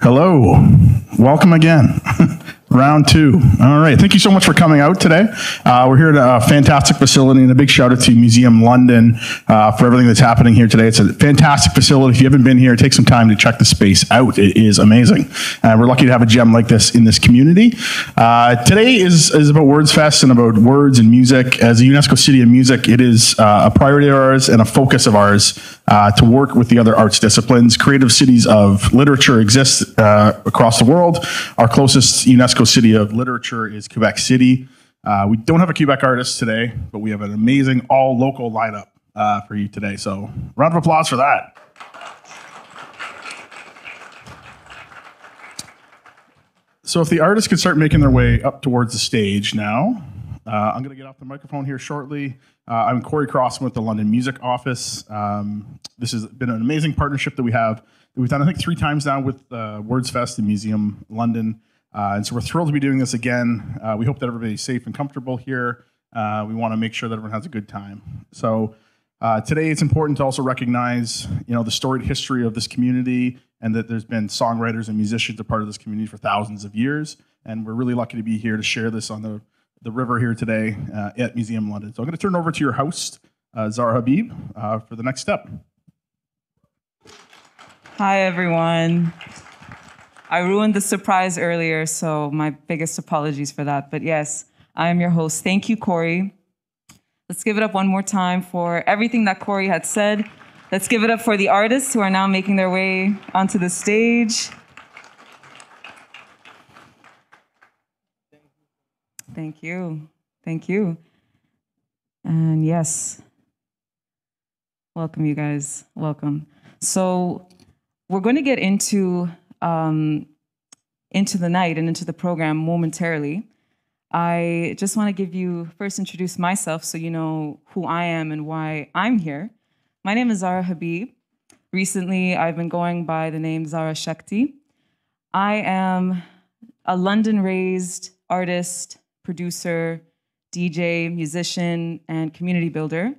Hello, welcome again. Round two. All right, thank you so much for coming out today. We're here at a fantastic facility, and a big shout out to Museum London for everything that's happening here today. It's a fantastic facility. If you haven't been here, take some time to check the space out. It is amazing. We're lucky to have a gem like this in this community. Today is about Words Fest and about words and music. As a UNESCO City of Music, it is a priority of ours and a focus of ours to work with the other arts disciplines. Creative cities of literature exist across the world. Our closest UNESCO city of literature is Quebec City. We don't have a Quebec artist today, but we have an amazing all local lineup for you today. So round of applause for that. So if the artists can start making their way up towards the stage now, I'm going to get off the microphone here shortly. I'm Corey Crossman with the London Music Office. This has been an amazing partnership that we have. We've done, I think, 3 times now with Words Fest and Museum London. And so we're thrilled to be doing this again. We hope that everybody's safe and comfortable here. We want to make sure that everyone has a good time. So today it's important to also recognize, the storied history of this community, and that there's been songwriters and musicians a part of this community for thousands of years. And we're really lucky to be here to share this on the river here today at Museum London. So I'm going to turn it over to your host, Zahra Habib, for the next step. Hi, everyone. I ruined the surprise earlier, so my biggest apologies for that. But yes, I am your host. Thank you, Corey. Let's give it up one more time for everything that Corey had said. Let's give it up for the artists who are now making their way onto the stage. Thank you. Thank you. And yes, welcome, you guys. Welcome. So we're going to get into the night and into the program momentarily. I just want to first introduce myself so you know who I am and why I'm here. My name is Zahra Habib. Recently, I've been going by the name Zahra Shakti. I am a London-raised artist, producer, DJ, musician, and community builder.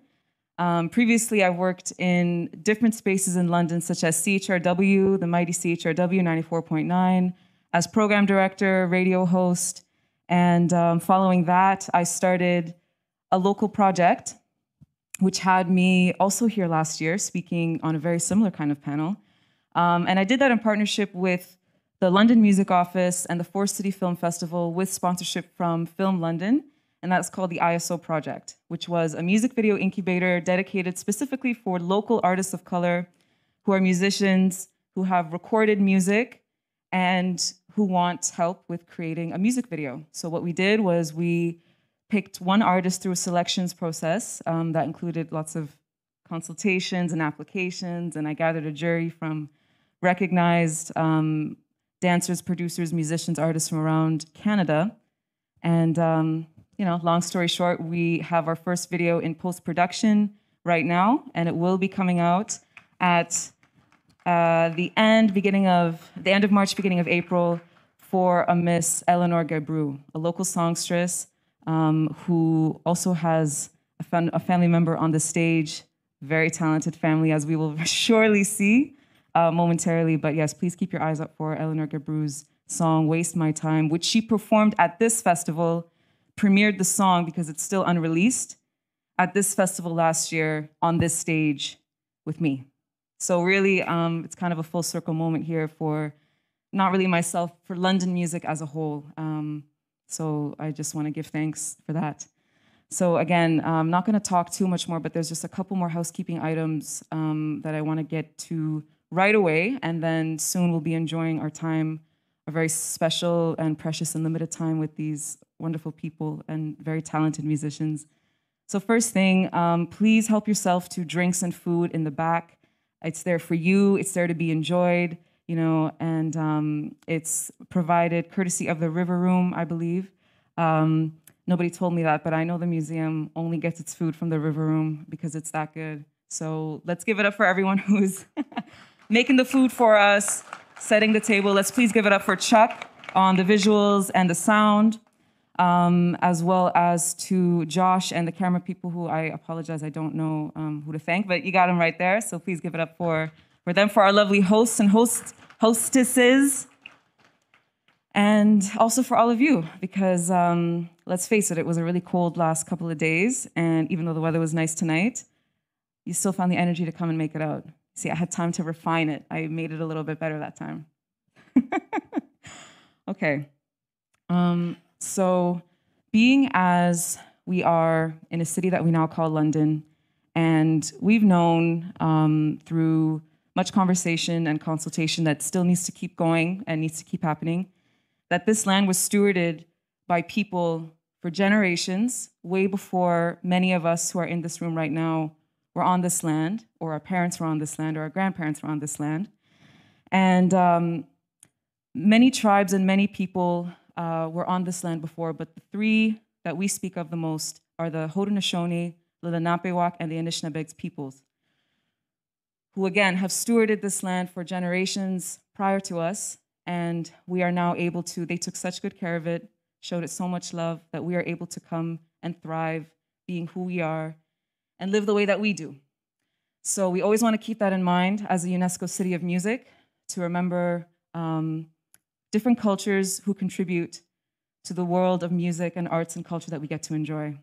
Previously, I worked in different spaces in London, such as CHRW, the mighty CHRW 94.9, as program director, radio host. And following that, I started a local project, which had me also here last year, speaking on a very similar kind of panel. And I did that in partnership with the London Music Office and the Forest City Film Festival with sponsorship from Film London. And that's called the ISO Project, which was a music video incubator dedicated specifically for local artists of color who are musicians, who have recorded music, and who want help with creating a music video. So what we did was we picked one artist through a selections process that included lots of consultations and applications, and I gathered a jury from recognized dancers, producers, musicians, artists from around Canada. And long story short, we have our first video in post-production right now, and it will be coming out at the end of March, beginning of April, for a Miss Eleanor Gebru, a local songstress who also has a family member on the stage, very talented family, as we will surely see momentarily. But yes, please keep your eyes up for Eleanor Gebru's song, Waste My Time, which she performed at this festival, premiered the song because it's still unreleased at this festival last year on this stage with me. So really, it's kind of a full circle moment here for not really myself, for London music as a whole. So I just want to give thanks for that. So again, I'm not going to talk too much more, but there's just a couple more housekeeping items that I want to get to right away, and then soon we'll be enjoying our time, a very special and precious and limited time with these wonderful people and very talented musicians. So first thing, please help yourself to drinks and food in the back. It's there for you. It's there to be enjoyed, and it's provided courtesy of the River Room, I believe. Nobody told me that, but I know the museum only gets its food from the River Room because it's that good. So let's give it up for everyone who's making the food for us, setting the table. Let's please give it up for Chuck on the visuals and the sound. As well as to Josh and the camera people who I apologize, I don't know who to thank, but you got them right there. So please give it up for them, for our lovely hosts and hostesses And also for all of you, because let's face it, it was a really cold last couple of days, and even though the weather was nice tonight, you still found the energy to come and make it out. See, I had time to refine it. I made it a little bit better that time. Okay. So being as we are in a city that we now call London, and we've known through much conversation and consultation that still needs to keep going and needs to keep happening, that this land was stewarded by people for generations, way before many of us who are in this room right now were on this land, or our parents were on this land, or our grandparents were on this land. And many tribes and many people were on this land before, but the three that we speak of the most are the Haudenosaunee, the Lenape-Wauk, and the Anishinaabeg peoples, who again have stewarded this land for generations prior to us, and we are now able to, they took such good care of it, showed it so much love, that we are able to come and thrive being who we are and live the way that we do. So we always want to keep that in mind as a UNESCO City of Music, to remember different cultures who contribute to the world of music and arts and culture that we get to enjoy.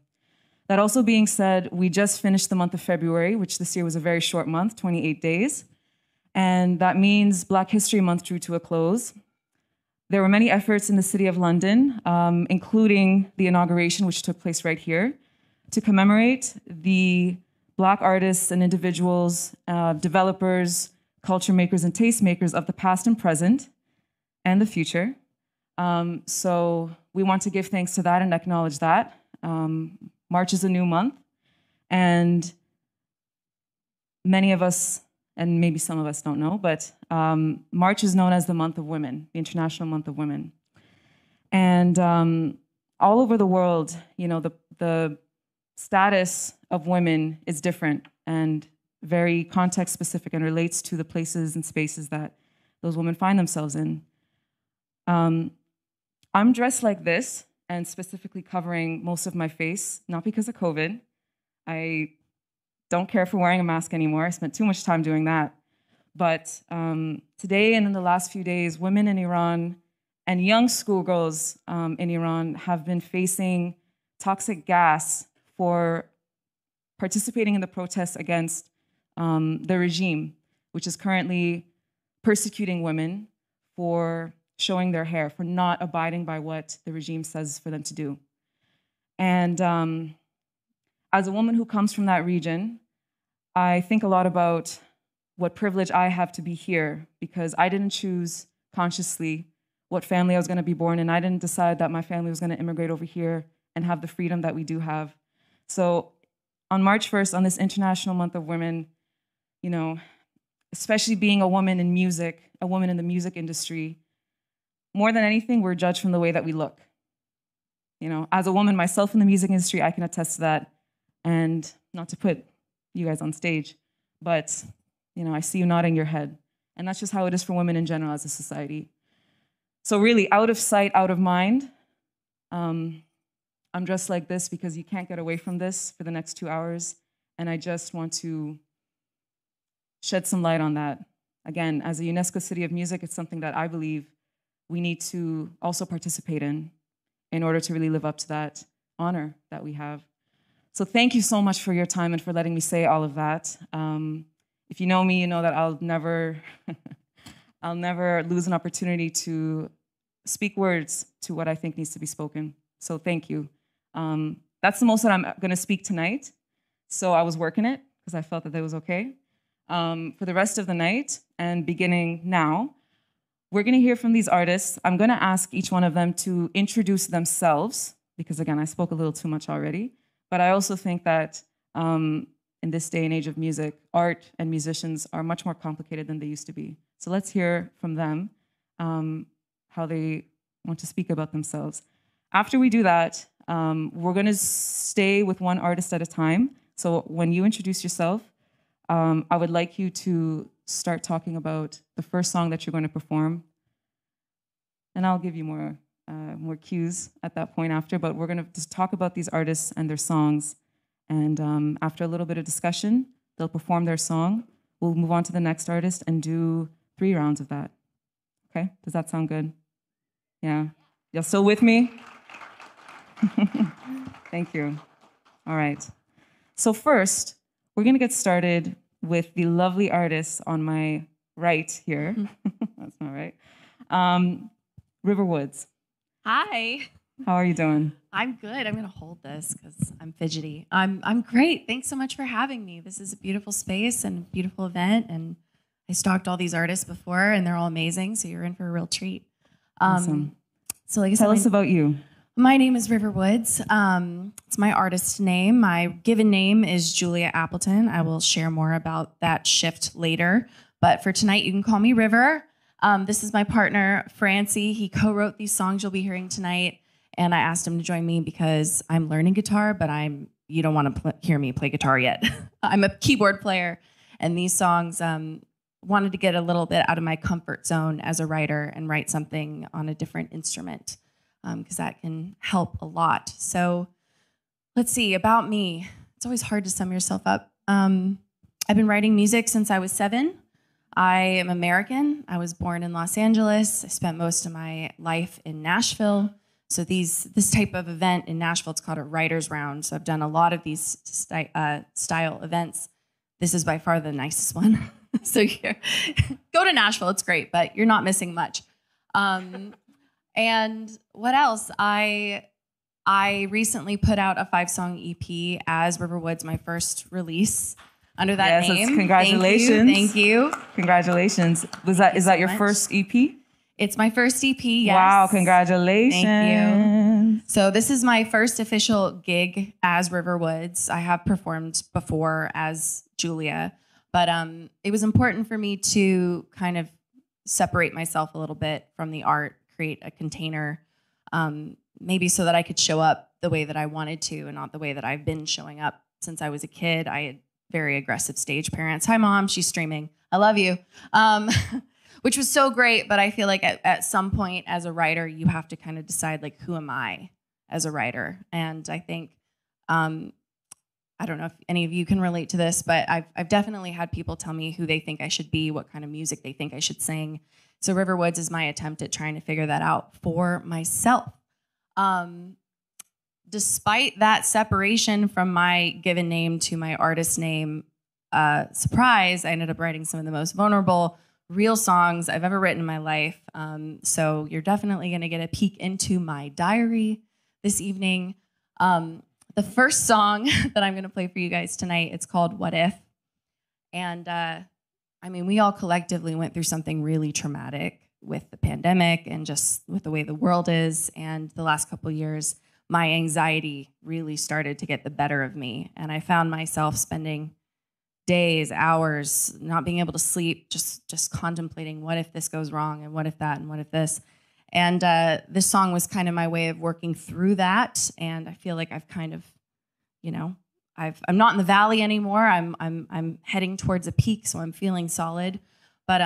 That also being said, we just finished the month of February, which this year was a very short month, 28 days. And that means Black History Month drew to a close. There were many efforts in the City of London, including the inauguration, which took place right here, to commemorate the Black artists and individuals, developers, culture makers, and tastemakers of the past and present, and the future. So we want to give thanks to that and acknowledge that. March is a new month, and many of us, and maybe some of us don't know, but March is known as the month of women, the International Month of Women. And all over the world, you know, the status of women is different and very context specific and relates to the places and spaces that those women find themselves in. I'm dressed like this and specifically covering most of my face, not because of COVID. I don't care for wearing a mask anymore. I spent too much time doing that. But today and in the last few days, women in Iran and young schoolgirls in Iran have been facing toxic gas for participating in the protests against the regime, which is currently persecuting women for showing their hair, for not abiding by what the regime says for them to do. And as a woman who comes from that region, I think a lot about what privilege I have to be here, because I didn't choose consciously what family I was going to be born in. I didn't decide that my family was going to immigrate over here and have the freedom that we do have. So on March 1st, on this International Month of Women, you know, especially being a woman in music, a woman in the music industry, more than anything, we're judged from the way that we look. You know, as a woman myself in the music industry, I can attest to that. And not to put you guys on stage, but, you know, I see you nodding your head. And that's just how it is for women in general as a society. So really, out of sight, out of mind, I'm dressed like this because you can't get away from this for the next 2 hours. And I just want to shed some light on that. Again, as a UNESCO City of Music, it's something that I believe we need to also participate in order to really live up to that honor that we have. So thank you so much for your time and for letting me say all of that. If you know me, you know that I'll never lose an opportunity to speak words to what I think needs to be spoken. So thank you. That's the most that I'm going to speak tonight. So I was working it because I felt that was okay. For the rest of the night and beginning now, we're going to hear from these artists. I'm going to ask each one of them to introduce themselves, because again, I spoke a little too much already. But I also think that in this day and age of music, art and musicians are much more complicated than they used to be. So let's hear from them how they want to speak about themselves. After we do that, we're going to stay with one artist at a time. So when you introduce yourself, I would like you to start talking about the first song that you're going to perform. And I'll give you more cues at that point after, but we're going to just talk about these artists and their songs. And after a little bit of discussion, they'll perform their song. We'll move on to the next artist and do 3 rounds of that. Okay? Does that sound good? Yeah. Y'all still with me? Thank you. All right. So first, we're going to get started with the lovely artist on my right here. That's not right. River Woods. Hi. How are you doing? I'm good. I'm going to hold this because I'm fidgety. I'm great. Thanks so much for having me. This is a beautiful space and a beautiful event. And I stalked all these artists before, and they're all amazing. So you're in for a real treat. Awesome. So like I said, Tell us about you. My name is River Woods. It's my artist name. My given name is Julia Appleton. I will share more about that shift later. But for tonight, you can call me River. This is my partner, Francie. He co-wrote these songs you'll be hearing tonight. And I asked him to join me because I'm learning guitar, but you don't want to hear me play guitar yet. I'm a keyboard player. And these songs, wanted to get a little bit out of my comfort zone as a writer and write something on a different instrument, because that can help a lot. So let's see, about me. It's always hard to sum yourself up. I've been writing music since I was 7. I am American. I was born in Los Angeles. I spent most of my life in Nashville. So this type of event in Nashville, it's called a writer's round. So I've done a lot of these style events. This is by far the nicest one. So go to Nashville, it's great, but you're not missing much. And what else? I recently put out a 5-song EP as River Woods, my first release under that name. Congratulations. Thank you. Congratulations. Is that your first EP? It's my first EP, yes. Wow, congratulations. Thank you. So this is my first official gig as River Woods. I have performed before as Julia, but it was important for me to kind of separate myself a little bit from the art, create a container, maybe so that I could show up the way that I wanted to and not the way that I've been showing up since I was a kid. I had very aggressive stage parents. Hi, Mom. She's streaming. I love you. Which was so great, but I feel like at some point as a writer, you have to kind of decide, like, who am I as a writer? And I think, I don't know if any of you can relate to this, but I've definitely had people tell me who they think I should be, what kind of music they think I should sing. So River Woods is my attempt at trying to figure that out for myself. Despite that separation from my given name to my artist name, surprise, I ended up writing some of the most vulnerable, real songs I've ever written in my life. So you're definitely going to get a peek into my diary this evening. The first song that I'm going to play for you guys tonight, it's called What If? And I mean, we all collectively went through something really traumatic with the pandemic and just with the way the world is. And the last couple of years, my anxiety really started to get the better of me. And I found myself spending days, hours, not being able to sleep, just contemplating, what if this goes wrong, and what if that, and what if this. And this song was kind of my way of working through that. And I feel like I've kind of, I'm not in the valley anymore. I'm heading towards a peak, so I'm feeling solid. But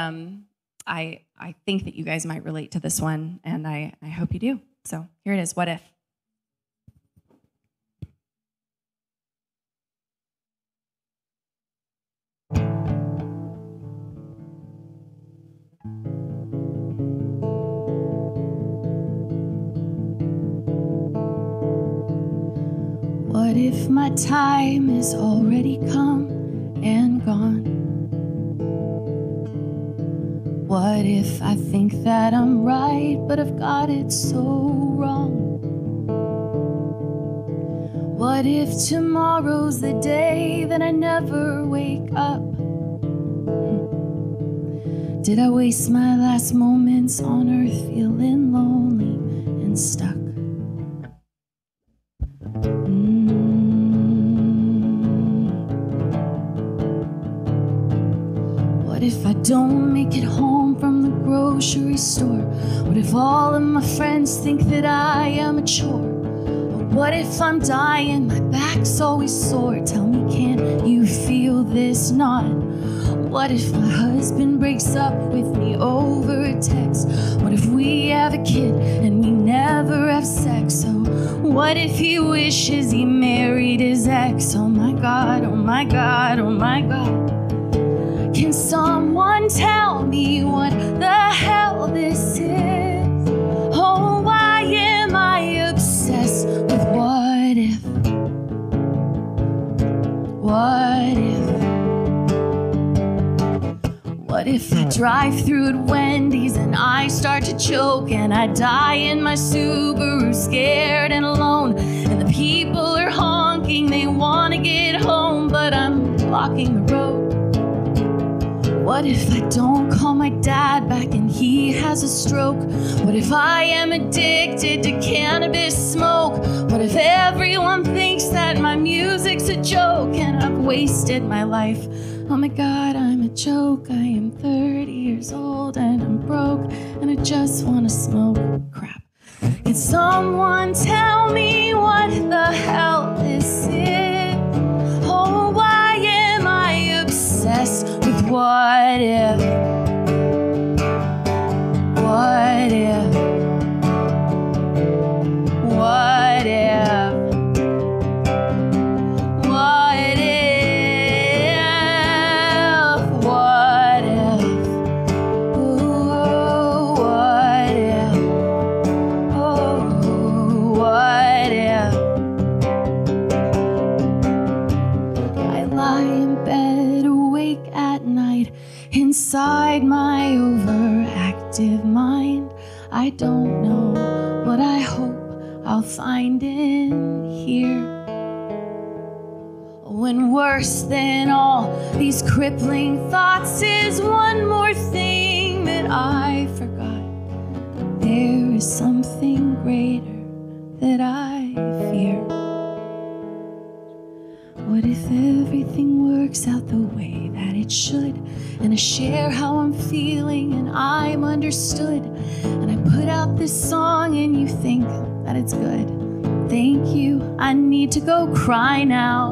I think that you guys might relate to this one, and I hope you do. So here it is, What If? What if my time is already come and gone? What if I think that I'm right, but I've got it so wrong? What if tomorrow's the day that I never wake up? Did I waste my last moments on earth feeling lonely and stuck? What if I don't make it home from the grocery store? What if all of my friends think that I am a chore? Or what if I'm dying, my back's always sore? Tell me, can you feel this knot? What if my husband breaks up with me over a text? What if we have a kid and we never have sex? So what if he wishes he married his ex? Oh my God, oh my God, oh my God. Can someone tell me what the hell this is? Oh What if I drive through at Wendy's and I start to choke and I die in my Subaru scared and alone, and the people are honking, they want to get home, but I'm blocking the road? What if I don't call my dad back and he has a stroke? What if I am addicted to cannabis smoke? What if everyone thinks that my music's a joke and I've wasted my life? Oh my God, I'm a joke. I am 30 years old and I'm broke and I just want to smoke crap. Can someone tell me what the hell is it? Oh, why am I obsessed with what if? What if? What if? What if? What if? Ooh, what if? Oh, what if? I lie in bed awake at night inside my overactive mind. I don't know what I hope I'll find in here. When worse than all these crippling thoughts is one more thing that I forgot. There is something greater that I fear. What if everything works out the way that it should, and I share how I'm feeling and I'm understood, and I put out this song and you think that it's good? Thank you, I need to go cry now.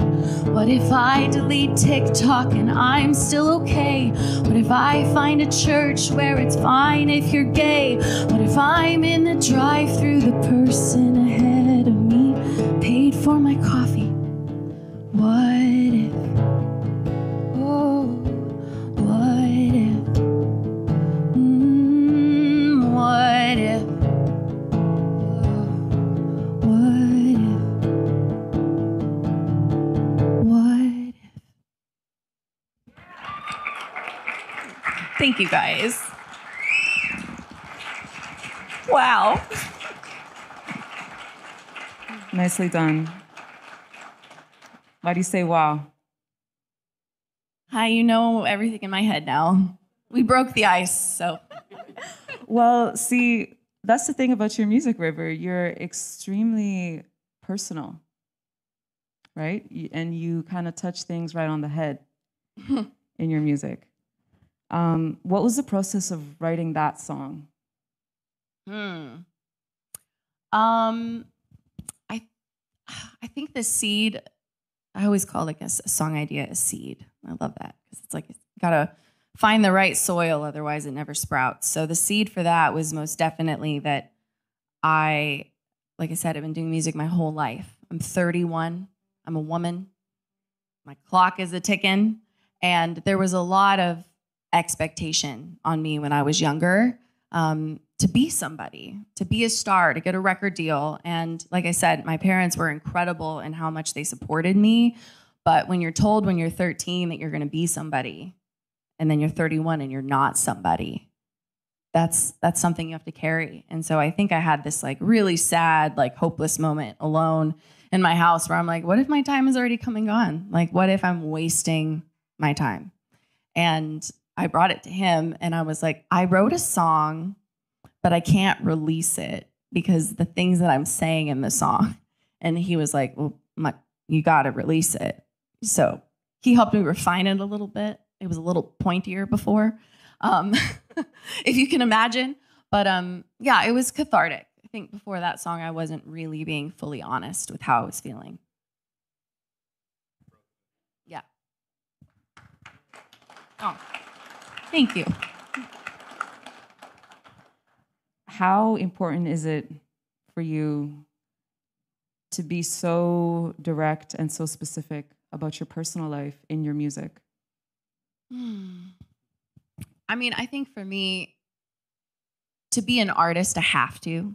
What if I delete TikTok and I'm still okay? What if I find a church where it's fine if you're gay? What if I'm in the drive-thru, the person ahead of me paid for my coffee? What if? Oh, what if? What if? What if? Thank you, guys. Wow. Nicely done. Why do you say wow? Hi, you know everything in my head now. We broke the ice, so. Well, see, that's the thing about your music, River. You're extremely personal, right? And you kind of touch things right on the head in your music. What was the process of writing that song? I think the seed, I always call like a song idea a seed. I love that because it's like you gotta find the right soil, otherwise it never sprouts. So the seed for that was most definitely that like I said, I've been doing music my whole life. I'm 31. I'm a woman. My clock is a ticking. And there was a lot of expectation on me when I was younger to be somebody, to be a star, to get a record deal. And like I said, my parents were incredible in how much they supported me. But when you're told when you're 13 that you're going to be somebody, and then you're 31 and you're not somebody, that's something you have to carry. And so I think I had this like really sad, like hopeless moment alone in my house where I'm like, what if my time is already come and gone? Like, what if I'm wasting my time? And I brought it to him and I was like, I wrote a song, but I can't release it because the things that I'm saying in the song. And he was like, well, you got to release it. So he helped me refine it a little bit. It was a little pointier before, if you can imagine. But yeah, it was cathartic. I think before that song, I wasn't really being fully honest with how I was feeling. Yeah. Oh, thank you. How important is it for you to be so direct and so specific about your personal life in your music? I mean, I think for me, to be an artist, I have to.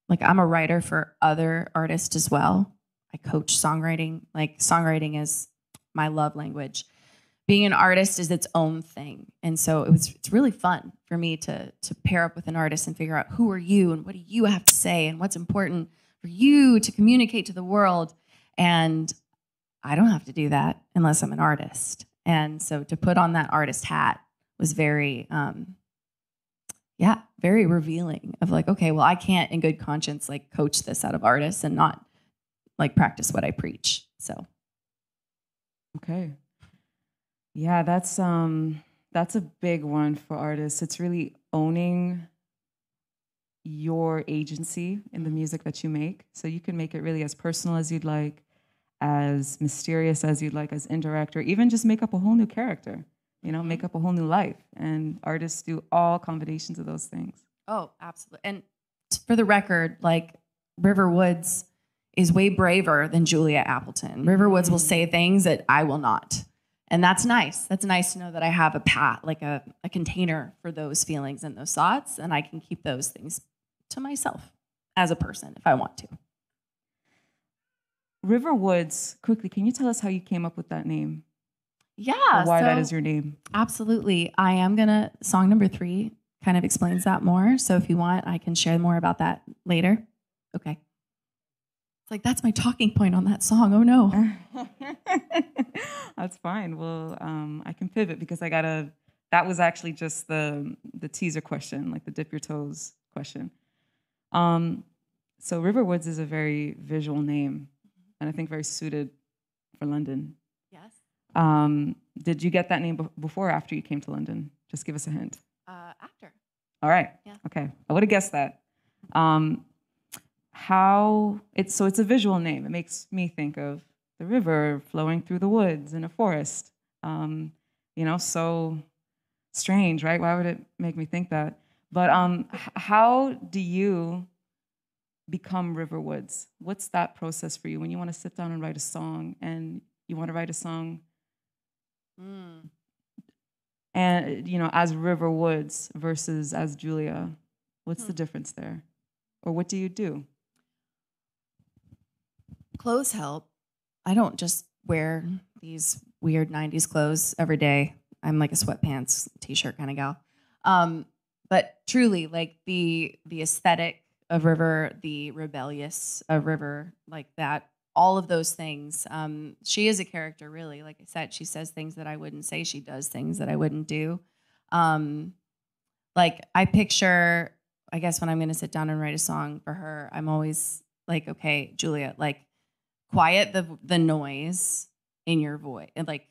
Like, I'm a writer for other artists as well. I coach songwriting. Like, songwriting is my love language. being an artist is its own thing. And so it's really fun for me to pair up with an artist and figure out who are you and what do you have to say and what's important for you to communicate to the world. And I don't have to do that unless I'm an artist. And so to put on that artist hat was very, very revealing of like, okay, well, I can't in good conscience like coach this out of artists and not like practice what I preach. So. Okay. Yeah, that's a big one for artists. It's really owning your agency in the music that you make. So you can make it really as personal as you'd like, as mysterious as you'd like, as indirect, or even just make up a whole new character, you know, make up a whole new life. And artists do all combinations of those things. Oh, absolutely. And for the record, like River Woods is way braver than Julia Appleton. River Woods will say things that I will not. And that's nice. That's nice to know that I have a path, like a container for those feelings and those thoughts, and I can keep those things to myself as a person if I want to. River Woods, quickly, can you tell us how you came up with that name? Yeah. Or why that is your name? Absolutely. I am gonna, song number 3 kind of explains that more. So if you want, I can share more about that later. Okay. It's like, that's my talking point on that song. Oh no. That's fine. Well, I can pivot because that was actually just the teaser question, like the dip your toes question. So River Woods is a very visual name and I think very suited for London. Yes. Did you get that name before or after you came to London? Just give us a hint. After. All right. Yeah. Okay. I would have guessed that. It's a visual name. It makes me think of the river flowing through the woods in a forest. So strange, right? Why would it make me think that? But how do you become River Woods? What's that process for you when you want to sit down and write a song and you want to write a song and, as River Woods versus as Julia? What's the difference there? Or what do you do? Clothes help. I don't just wear these weird 90s clothes every day. I'm like a sweatpants, t-shirt kind of gal. But truly, like the aesthetic of River, the rebellious of River, like that, all of those things. She is a character, really. Like I said, she says things that I wouldn't say. She does things that I wouldn't do. Like I picture, I guess when I'm going to sit down and write a song for her, I'm always like, okay, Julia, like quiet the noise in your voice, and like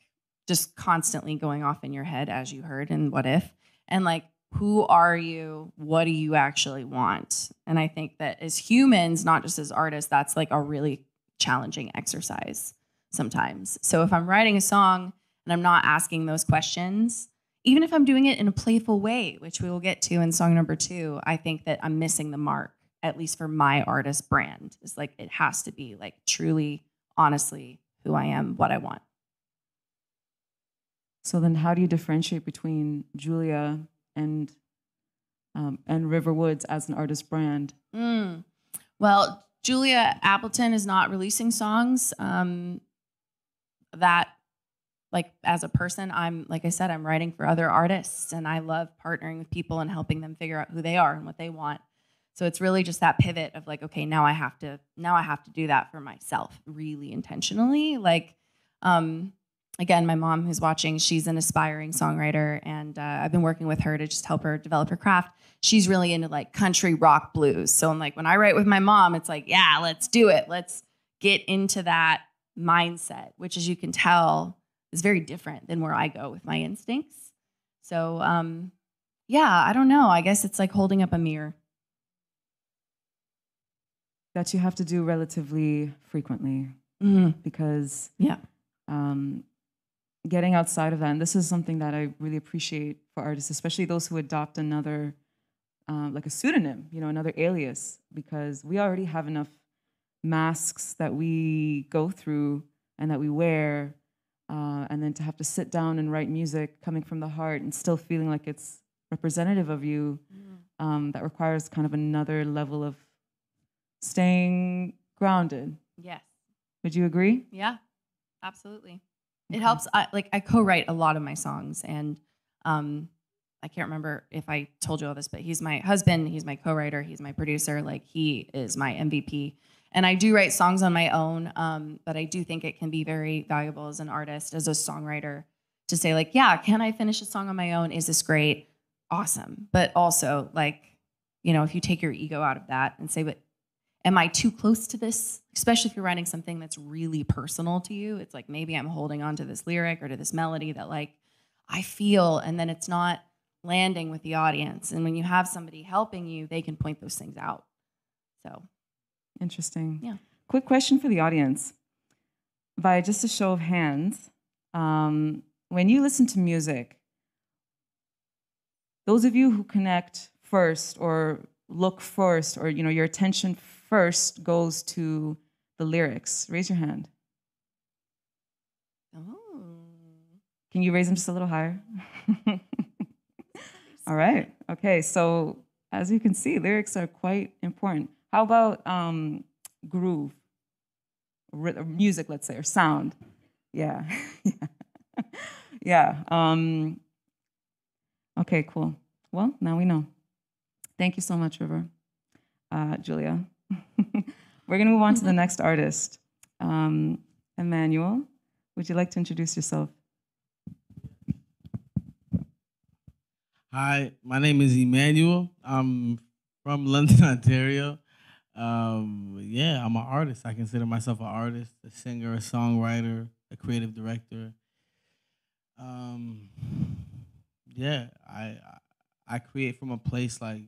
just constantly going off in your head as you heard in What If, and like, who are you? What do you actually want? And I think that as humans, not just as artists, that's like a really challenging exercise sometimes. So if I'm writing a song and I'm not asking those questions, even if I'm doing it in a playful way, which we will get to in song number 2, I think that I'm missing the mark, at least for my artist brand. It's like, it has to be like truly, honestly, who I am, what I want. So then how do you differentiate between Julia and River Woods as an artist brand? Well, Julia Appleton is not releasing songs that, like, as a person, like I said, I'm writing for other artists, and I love partnering with people and helping them figure out who they are and what they want. So it's really just that pivot of like, okay, now I have to do that for myself really intentionally. Like, again, my mom who's watching, she's an aspiring songwriter, and I've been working with her to just help her develop her craft. She's really into like country rock blues. So I'm like, when I write with my mom, it's like, yeah, let's do it. Let's get into that mindset, which, as you can tell, is very different than where I go with my instincts. So yeah, I don't know. I guess it's like holding up a mirror that you have to do relatively frequently, because getting outside of that, and this is something that I really appreciate for artists, especially those who adopt another, like a pseudonym, another alias, because we already have enough masks that we go through and that we wear, and then to have to sit down and write music coming from the heart and still feeling like it's representative of you, that requires kind of another level of staying grounded. Yes. Would you agree? Yeah, absolutely. It helps. I co-write a lot of my songs, and I can't remember if I told you all this, but he's my husband, he's my co-writer, he's my producer. Like, he is my MVP. And I do write songs on my own, but I do think it can be very valuable as an artist, as a songwriter, to say, like, yeah, can I finish a song on my own? Is this great? Awesome. But also, like, you know, if you take your ego out of that and say, but am I too close to this? Especially if you're writing something that's really personal to you. It's like, maybe I'm holding on to this lyric or to this melody that, like, I feel, and then it's not landing with the audience. And when you have somebody helping you, they can point those things out. So interesting. Yeah. Quick question for the audience. By just a show of hands, when you listen to music, those of you who connect first or look first, or, you know, your attention first goes to the lyrics, raise your hand. Oh. Can you raise them just a little higher? All right. Okay. So as you can see, lyrics are quite important. How about groove, music, let's say, or sound? Yeah. Yeah. Okay, cool. Well, now we know. Thank you so much, River. Julia. We're going to move on to the next artist. Emanuel, would you like to introduce yourself? Hi, my name is Emanuel. I'm from London, Ontario. Yeah, I'm an artist. I consider myself an artist, a singer, a songwriter, a creative director. Yeah, I create from a place like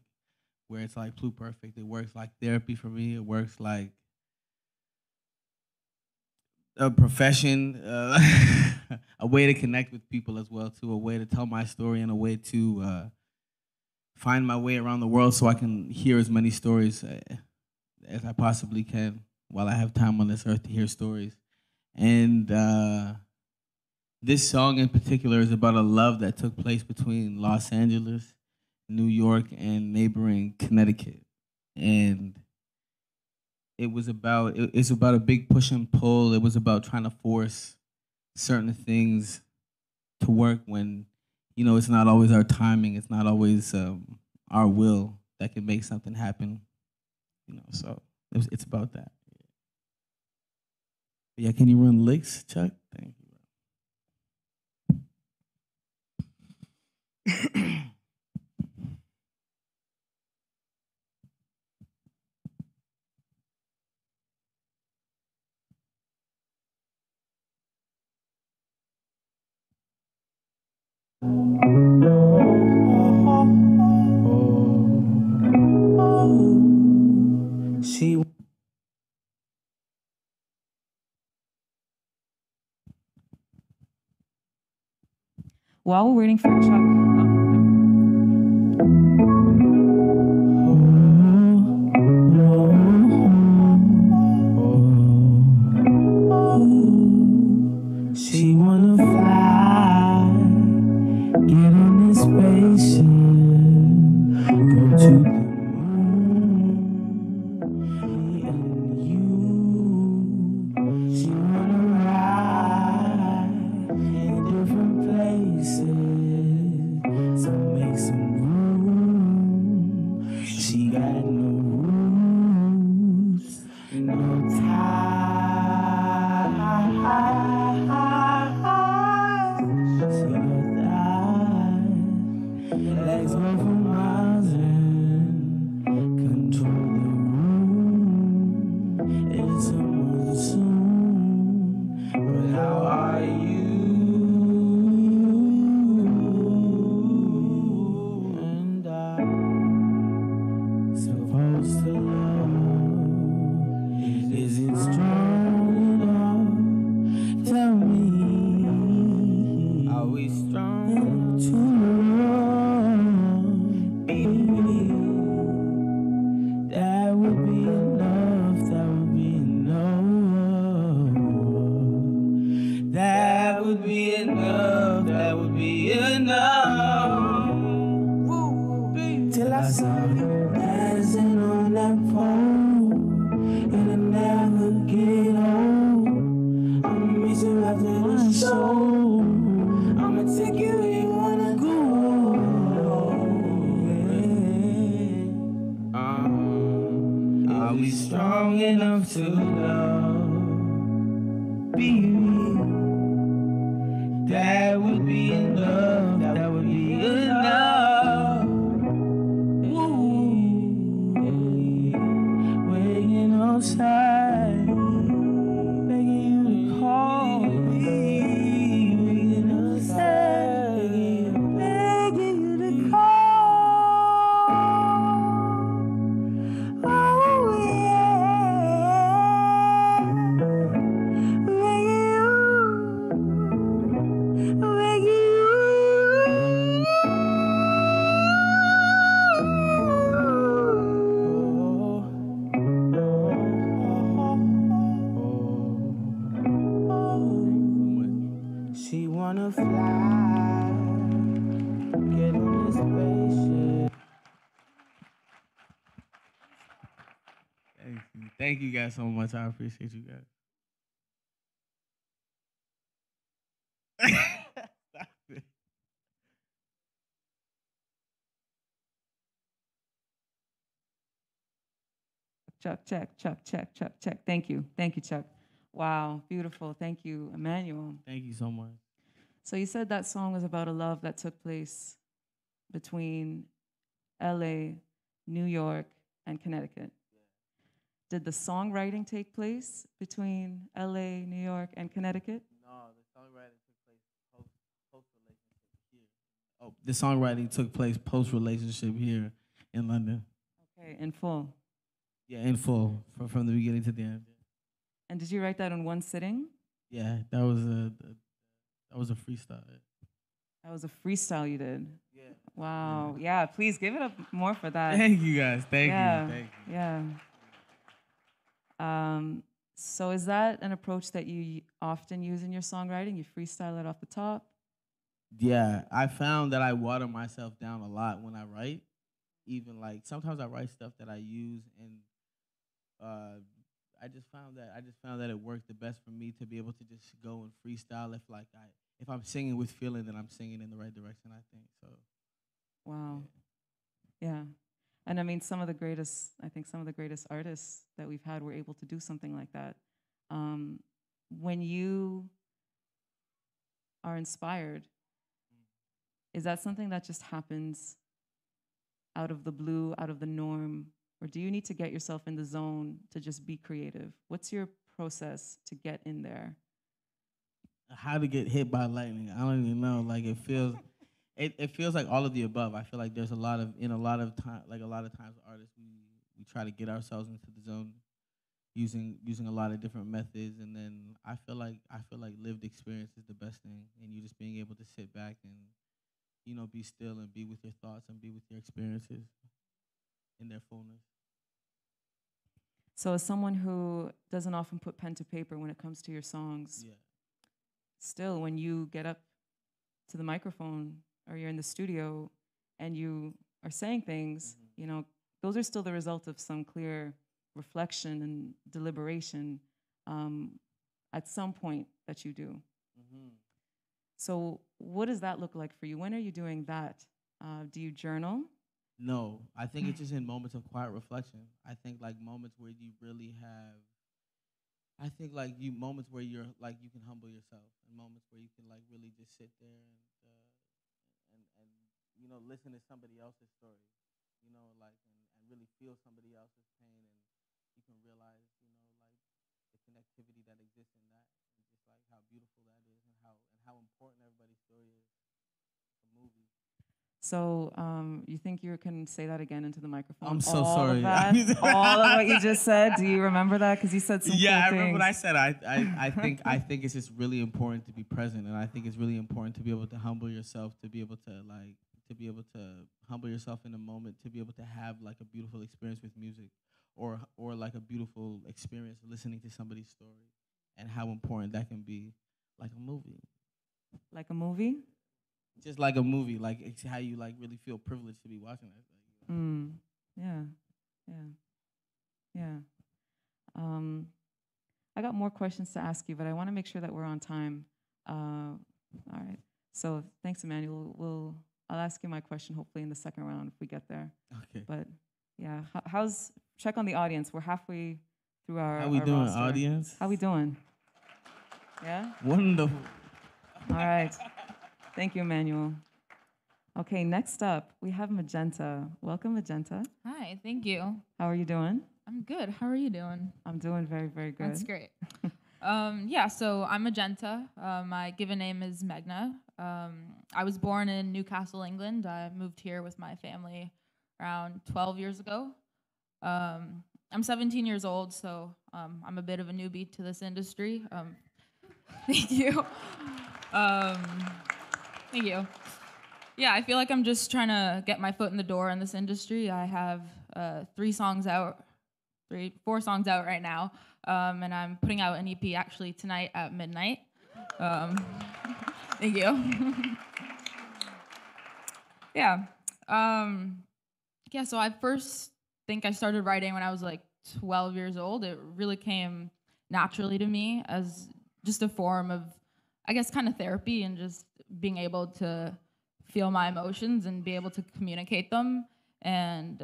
where it's like pluperfect. It works like therapy for me. It works like a profession, a way to connect with people as well, too, a way to tell my story, and a way to find my way around the world so I can hear as many stories as I possibly can while I have time on this earth to hear stories. And this song in particular is about a love that took place between Los Angeles, New York, and neighboring Connecticut. And it's about a big push and pull. It was about trying to force certain things to work when, you know, it's not always our timing. It's not always our will that can make something happen. You know, so it's about that. Yeah, can you run licks, Chuck? Thank you. She While we're waiting for Chuck. She wanna fly, get in this spaceship, go to the moon, me and you. She wanna ride in different places, so make some room. She got no rules, no time. Legs over miles and control the room. It's almost soon, but how are you? And I'm supposed to love. Is it strong enough? Tell me, are we strong enough to? That would be enough, that would be enough. That would be enough, that would be enough. Till I saw you dancing on that pole, and I never get old. I'ma miss you after the show. love to love, be me. That would be enough, that would be enough. Ooh, waiting outside, begging you to call me. Waiting outside, begging you to call. Oh yeah, begging you. She wanna fly, get on this spaceship. Thank you. Thank you guys so much. I appreciate you guys. Stop it. Chuck. Thank you, Chuck. Wow, beautiful. Thank you, Emanuel. Thank you so much. So you said that song was about a love that took place between LA, New York, and Connecticut. Did the songwriting take place between LA, New York, and Connecticut? No, the songwriting took place post relationship here. Oh, the songwriting took place post relationship here in London. Okay, in full. Yeah, in full, from the beginning to the end. And did you write that in one sitting? Yeah, that was a freestyle. That was a freestyle you did. Yeah. Wow. Yeah, please give it up more for that. Thank you guys. Thank you. Yeah. So is that an approach that you often use in your songwriting? You freestyle it off the top? Yeah, I found that I water myself down a lot when I write. Even like sometimes I write stuff that I use, and I just found that it worked the best for me to be able to just go and freestyle. If I'm singing with feeling, then I'm singing in the right direction, I think. So. Wow. Yeah. And I mean, some of the greatest artists that we've had were able to do something like that. When you are inspired, is that something that just happens out of the blue, out of the norm? Or do you need to get yourself in the zone to just be creative? What's your process to get in there? How to get hit by lightning? I don't even know. Like it feels like all of the above. I feel like there's a lot of times artists we try to get ourselves into the zone using a lot of different methods, and then I feel like lived experience is the best thing, and you just being able to sit back and be still and be with your thoughts and be with your experiences in their fullness. So as someone who doesn't often put pen to paper when it comes to your songs, still when you get up to the microphone or you're in the studio and you are saying things, those are still the result of some clear reflection and deliberation at some point that you do. So what does that look like for you? When are you doing that? Do you journal? No, I think it's just in moments of quiet reflection. I think like moments where you really have, moments where you're like you can humble yourself, and moments where you can like really just sit there and listen to somebody else's story, and really feel somebody else's pain, and you can realize the connectivity that exists in that, and just like how beautiful that is, and how important everybody's story is. A movie. So you think you can say that again into the microphone? I'm so sorry. All of what you just said. Do you remember that? Because you said some cool I things. remember what I said. I think it's just really important to be present, and I think it's really important to be able to humble yourself, to be able to humble yourself in a moment, to be able to have like a beautiful experience with music, or like a beautiful experience listening to somebody's story, and how important that can be, like a movie. Like a movie? Just like a movie, like it's how you like really feel privileged to be watching it. Yeah. I got more questions to ask you, but I want to make sure that we're on time. All right. So thanks, Emanuel. I'll ask you my question hopefully in the second round if we get there. Okay. But yeah, check on the audience. We're halfway through our How we our doing, roster. audience? How we doing? Yeah? Wonderful. All right. Thank you, Emanuel. Okay, next up, we have Magenta. Welcome, Magenta. Hi, thank you. How are you doing? I'm good. How are you doing? I'm doing very, very good. That's great. Yeah, so I'm Magenta. My given name is Magna. I was born in Newcastle, England. I moved here with my family around 12 years ago. I'm 17 years old, so I'm a bit of a newbie to this industry. Thank you. Thank you. Yeah, I feel like I'm just trying to get my foot in the door in this industry. I have 4 songs out right now, and I'm putting out an EP actually tonight at midnight. Thank you. Yeah. So I first think I started writing when I was like 12 years old. It really came naturally to me as just a form of, I guess, kind of therapy and just being able to feel my emotions and be able to communicate them. And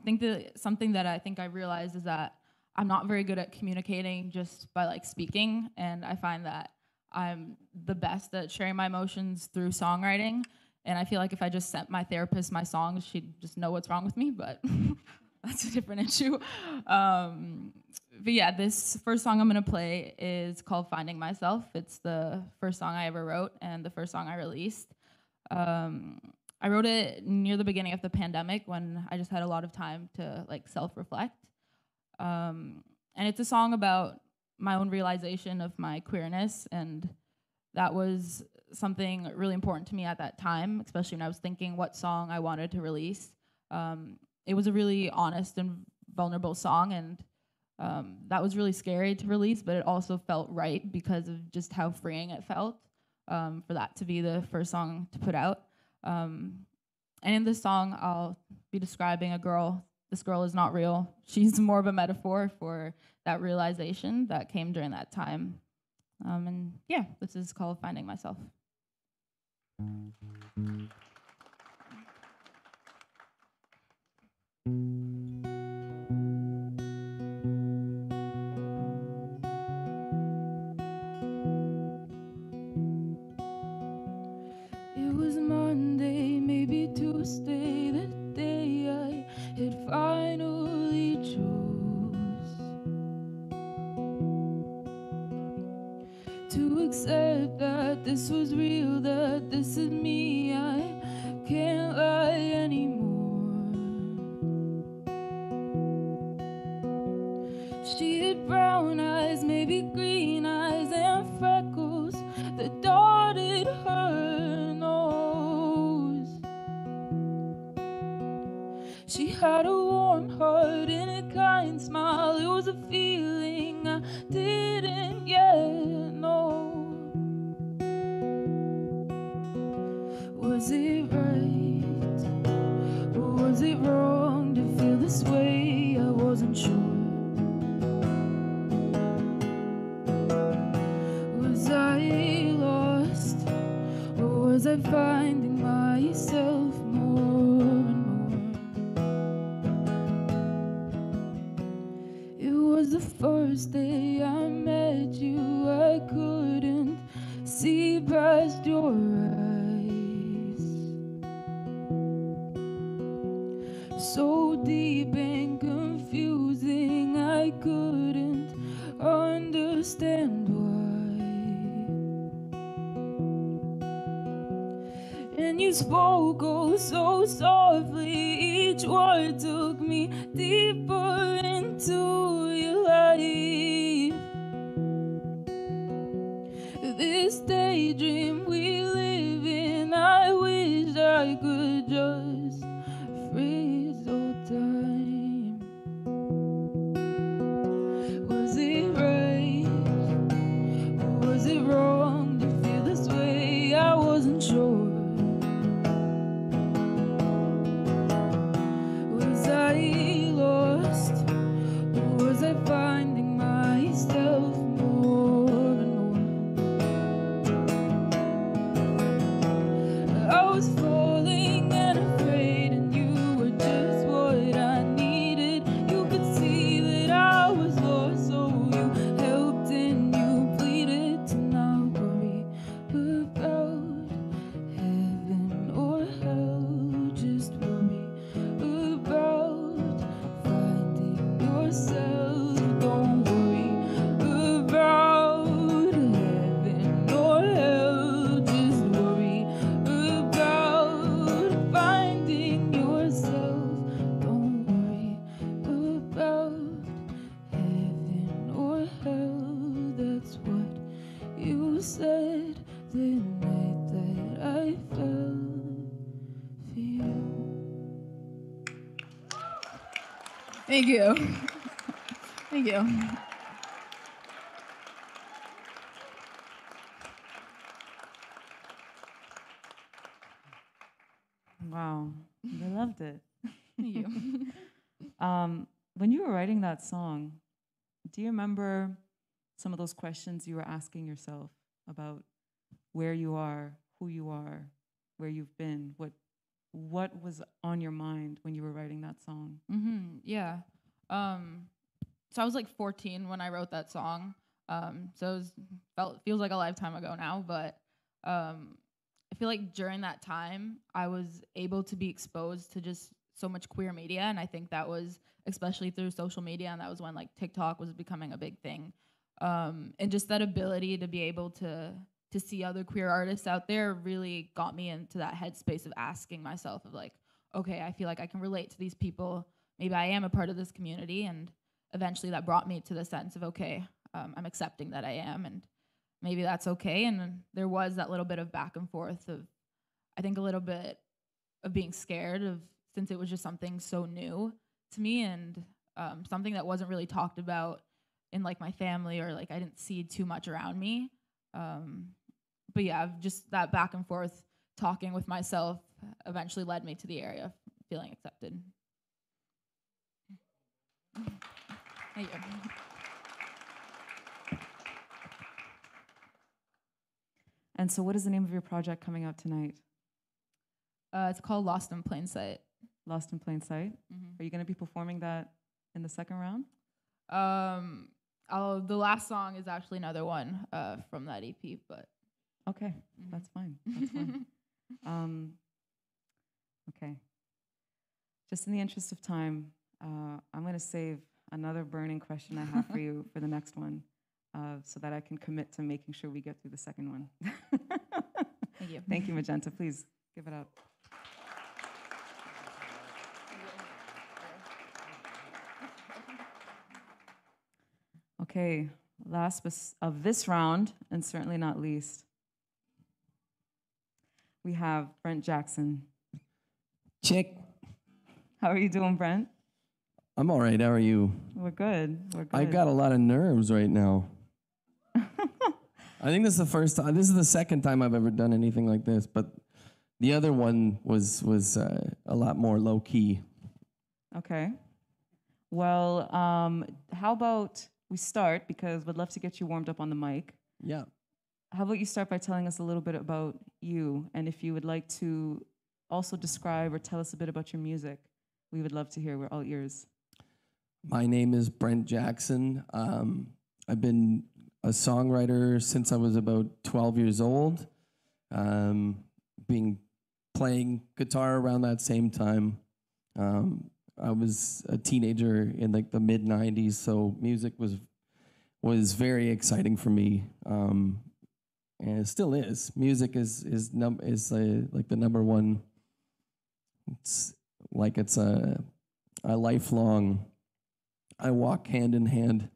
think that something that I think I realized is that I'm not very good at communicating just by like speaking, and I find that I'm the best at sharing my emotions through songwriting. And I feel like if I just sent my therapist my songs, she'd just know what's wrong with me, but that's a different issue. But yeah, this first song I'm gonna play is called Finding Myself. It's the first song I ever wrote and the first song I released. I wrote it near the beginning of the pandemic when I just had a lot of time to like self-reflect. And it's a song about my own realization of my queerness, and that was something really important to me at that time, especially when I was thinking what song I wanted to release. It was a really honest and vulnerable song, and that was really scary to release, but it also felt right because of just how freeing it felt for that to be the first song to put out. And in this song, I'll be describing a girl. This girl is not real. She's more of a metaphor for that realization that came during that time. And yeah, this is called Finding Myself. It was Monday, maybe Tuesday, the day I had finally chose to accept that this was real, that this is me. I can't lie anymore. She had brown eyes, maybe green eyes, and freckles that dotted her nose. She had a warm heart and a kind smile. It was a feeling I didn't yet know. Was it right, or was it wrong to feel this way? I wasn't sure. Was I lost, or was I finding myself more and more? It was the first day I met you. I couldn't see past your eyes, so deep and confusing. I couldn't understand why. And you spoke oh so softly. Each word took me deeper into your life. This daydream we live in, I wish I could just freeze all time. Was it right, or was it wrong to feel this way? I wasn't sure. Was I lost, or was I finding myself more and more? I was falling and afraid, and you were just what I needed. You could see that I was lost, so Thank you. Thank you. Wow, they loved it. Thank you. When you were writing that song, do you remember some of those questions you were asking yourself about where you are, who you are, where you've been? What was on your mind when you were writing that song? Yeah. So I was like 14 when I wrote that song. So it feels like a lifetime ago now, but I feel like during that time I was able to be exposed to just so much queer media, and I think that was especially through social media, and that was when like TikTok was becoming a big thing. And just that ability to be able to see other queer artists out there really got me into that headspace of asking myself of like, okay, I feel like I can relate to these people. Maybe I am a part of this community, and eventually that brought me to the sense of, okay, I'm accepting that I am, and maybe that's okay. And there was that little bit of back and forth of, I think, a little bit of being scared of, since it was just something so new to me, and something that wasn't really talked about in like my family, or like I didn't see too much around me. But yeah, just that back and forth talking with myself eventually led me to the area of feeling accepted. Thank you. And so what is the name of your project coming out tonight? It's called Lost in Plain Sight. Lost in Plain Sight? Are you going to be performing that in the second round? The last song is actually another one from that EP, but okay, that's fine. That's fine. Okay. Just in the interest of time, I'm going to save another burning question I have for you for the next one, so that I can commit to making sure we get through the second one. Thank you. Thank you, Magenta. Please give it up. Okay, last of this round, and certainly not least, we have Brent Jackson. Chick. How are you doing, Brent? I'm all right. How are you? We're good. We're good. I've got a lot of nerves right now. I think this is the first time. This is the second time I've ever done anything like this, but the other one was a lot more low key. Okay. Well, how about we start, because we'd love to get you warmed up on the mic. Yeah. How about you start by telling us a little bit about you, and if you would like to also describe or tell us a bit about your music, we would love to hear. We're all ears. My name is Brent Jackson. I've been a songwriter since I was about 12 years old, playing guitar around that same time. I was a teenager in like the mid 90s, so music was very exciting for me, and it still is. Music is like the number one. It's like it's a lifelong. I walk hand in hand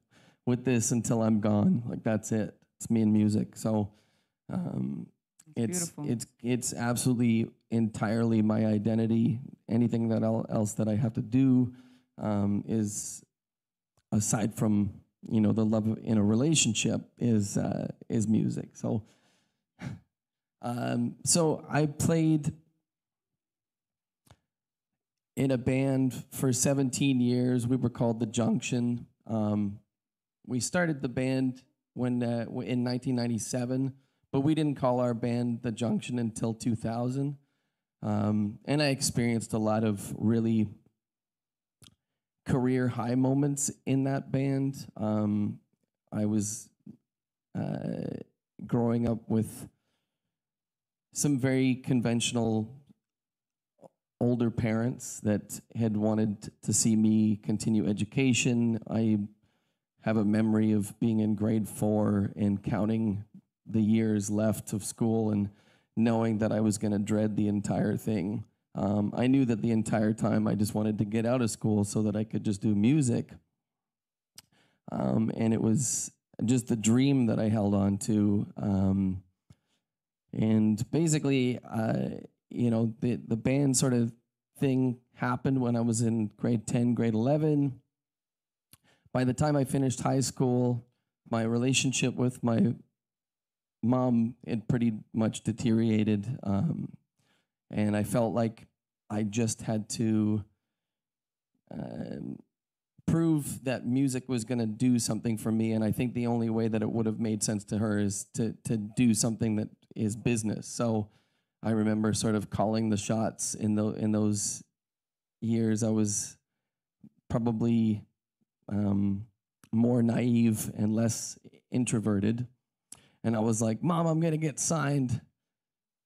with this until I'm gone. Like that's it. It's me and music. So it's absolutely entirely my identity. Anything that else that I have to do is, aside from the love in a relationship, is music. So so I played in a band for 17 years. We were called The Junction. We started the band in 1997, but we didn't call our band The Junction until 2000. And I experienced a lot of really career high moments in that band. I was growing up with some very conventional older parents that had wanted to see me continue education. I have a memory of being in grade 4 and counting the years left of school and knowing that I was going to dread the entire thing. I knew that the entire time I just wanted to get out of school so that I could just do music. And it was just the dream that I held on to. And basically, the band sort of thing happened when I was in grade 10, grade 11. by the time I finished high school, my relationship with my mom had pretty much deteriorated, and I felt like I just had to prove that music was going to do something for me. And I think the only way that it would have made sense to her is to do something that is business. So I remember sort of calling the shots in those years. I was probably more naive and less introverted. And I was like, Mom, I'm going to get signed.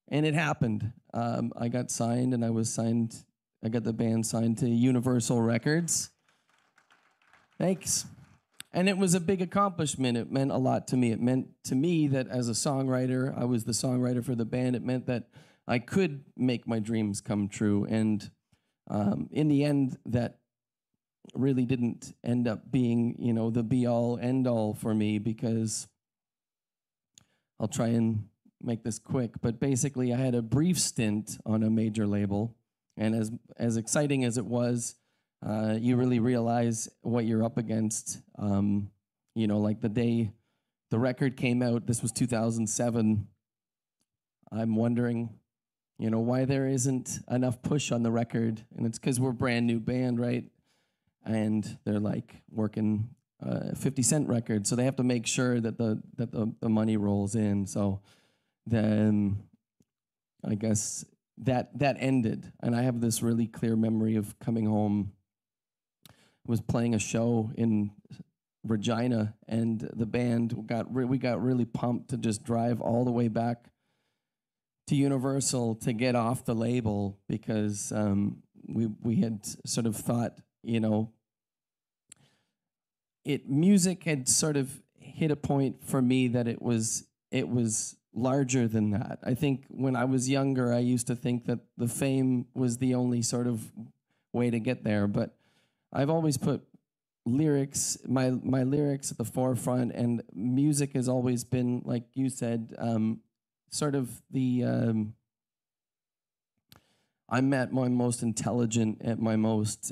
And it happened. I got signed, and I got the band signed to Universal Records. Thanks. And it was a big accomplishment. It meant a lot to me. It meant to me that as a songwriter, I was the songwriter for the band. It meant that I could make my dreams come true. And in the end, that really didn't end up being, the be-all, end-all for me, because I'll try and make this quick. But basically, I had a brief stint on a major label. And as exciting as it was, you really realize what you're up against. Like the day the record came out, this was 2007, I'm wondering, why there isn't enough push on the record. And it's because we're a brand new band, right? And they're like working 50-cent records, so they have to make sure that the money rolls in. So then I guess that ended, and I have this really clear memory of coming home. Was playing a show in Regina, and the band we got really pumped to just drive all the way back to Universal to get off the label, because we had sort of thought, music had sort of hit a point for me that it was larger than that. I think when I was younger, I used to think that the fame was the only sort of way to get there, but I've always put lyrics, my lyrics at the forefront, and music has always been, like you said, sort of the, I'm at my most intelligent, at my most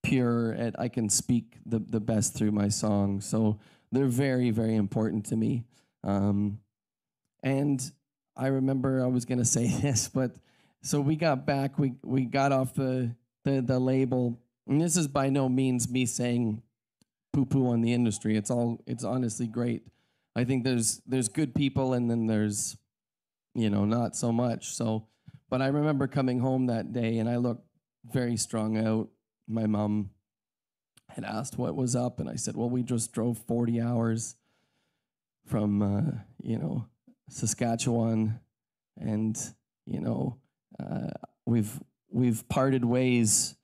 pure, I can speak the best through my songs. So they're very, very important to me. And I remember I was going to say this, but so we got back, we got off the label. And this is by no means me saying poo-poo on the industry. It's honestly great. I think there's good people, and then there's, not so much. So, but I remember coming home that day, and I looked very strung out. My mom had asked what was up, and I said, well, we just drove 40 hours from, Saskatchewan, and, we've parted ways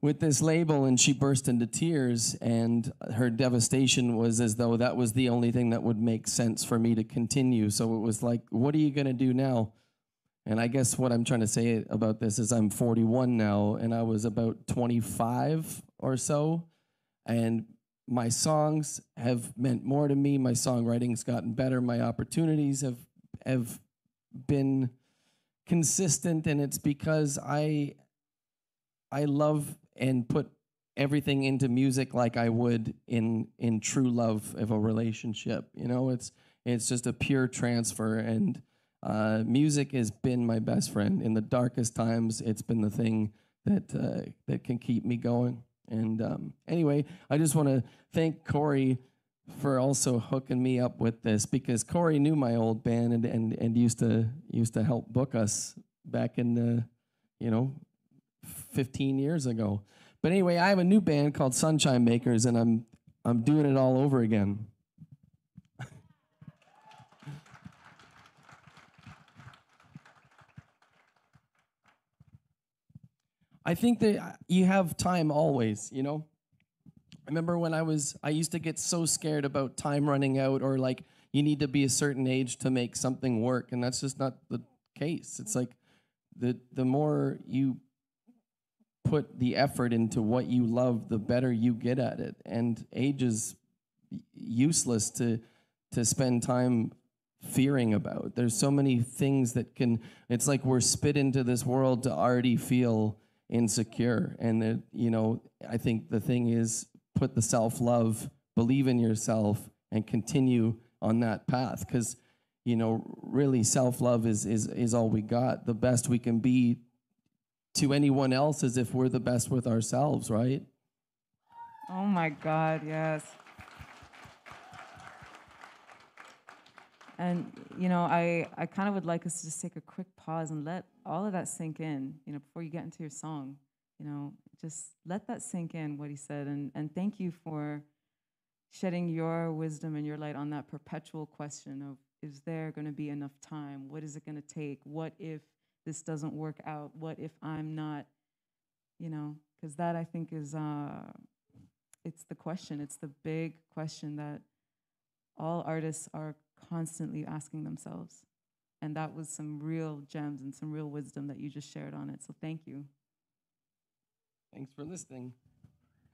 with this label. And she burst into tears, and her devastation was as though that was the only thing that would make sense for me to continue. So it was like, what are you going to do now? And I guess what I'm trying to say about this is I'm 41 now, and I was about 25 or so, and my songs have meant more to me. My songwriting's gotten better. My opportunities have been consistent, and it's because I love and put everything into music like I would in true love of a relationship. It's just a pure transfer, and music has been my best friend. In the darkest times, it's been the thing that can keep me going. And anyway, I just want to thank Corey for also hooking me up with this, because Corey knew my old band and used to help book us back in the 15 years ago. But anyway, I have a new band called Sunshine Makers, and I'm doing it all over again. I think that you have time always, I remember when I used to get so scared about time running out, or like you need to be a certain age to make something work, and that's just not the case. It's like the more you put the effort into what you love, the better you get at it. And age is useless to spend time fearing about. There's so many things that it's like we're spit into this world to already feel insecure. And I think the thing is, put the self-love, believe in yourself, and continue on that path. Because, you know, really self-love is all we got. The best we can be to anyone else is if we're the best with ourselves, right? Oh my God, yes. And, you know, I kind of would like us to just take a quick pause and let all of that sink in, you know, before you get into your song. You know, just let that sink in, what he said. And thank you for shedding your wisdom and your light on that perpetual question of, is there going to be enough time? What is it going to take? What if this doesn't work out? What if I'm not, you know, because that I think is, it's the question. It's the big question that all artists are constantly asking themselves. And that was some real gems and some real wisdom that you just shared on it. So thank you. Thanks for listening.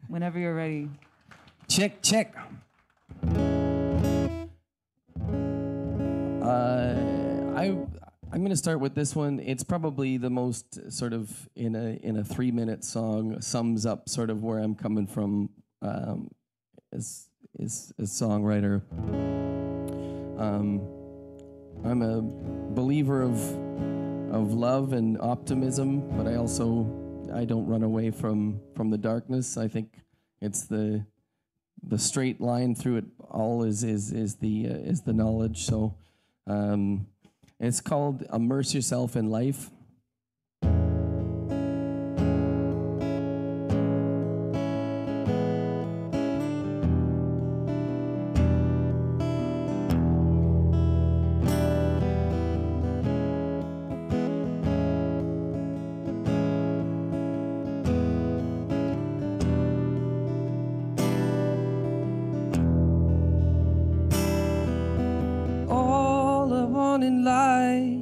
Whenever you're ready. Check, check. I'm going to start with this one. It's probably the most sort of in a 3-minute song sums up sort of where I'm coming from as a songwriter. I'm a believer of love and optimism, but I don't run away from the darkness. I think it's the straight line through it all is the knowledge. So it's called Immerse Yourself in Life. In life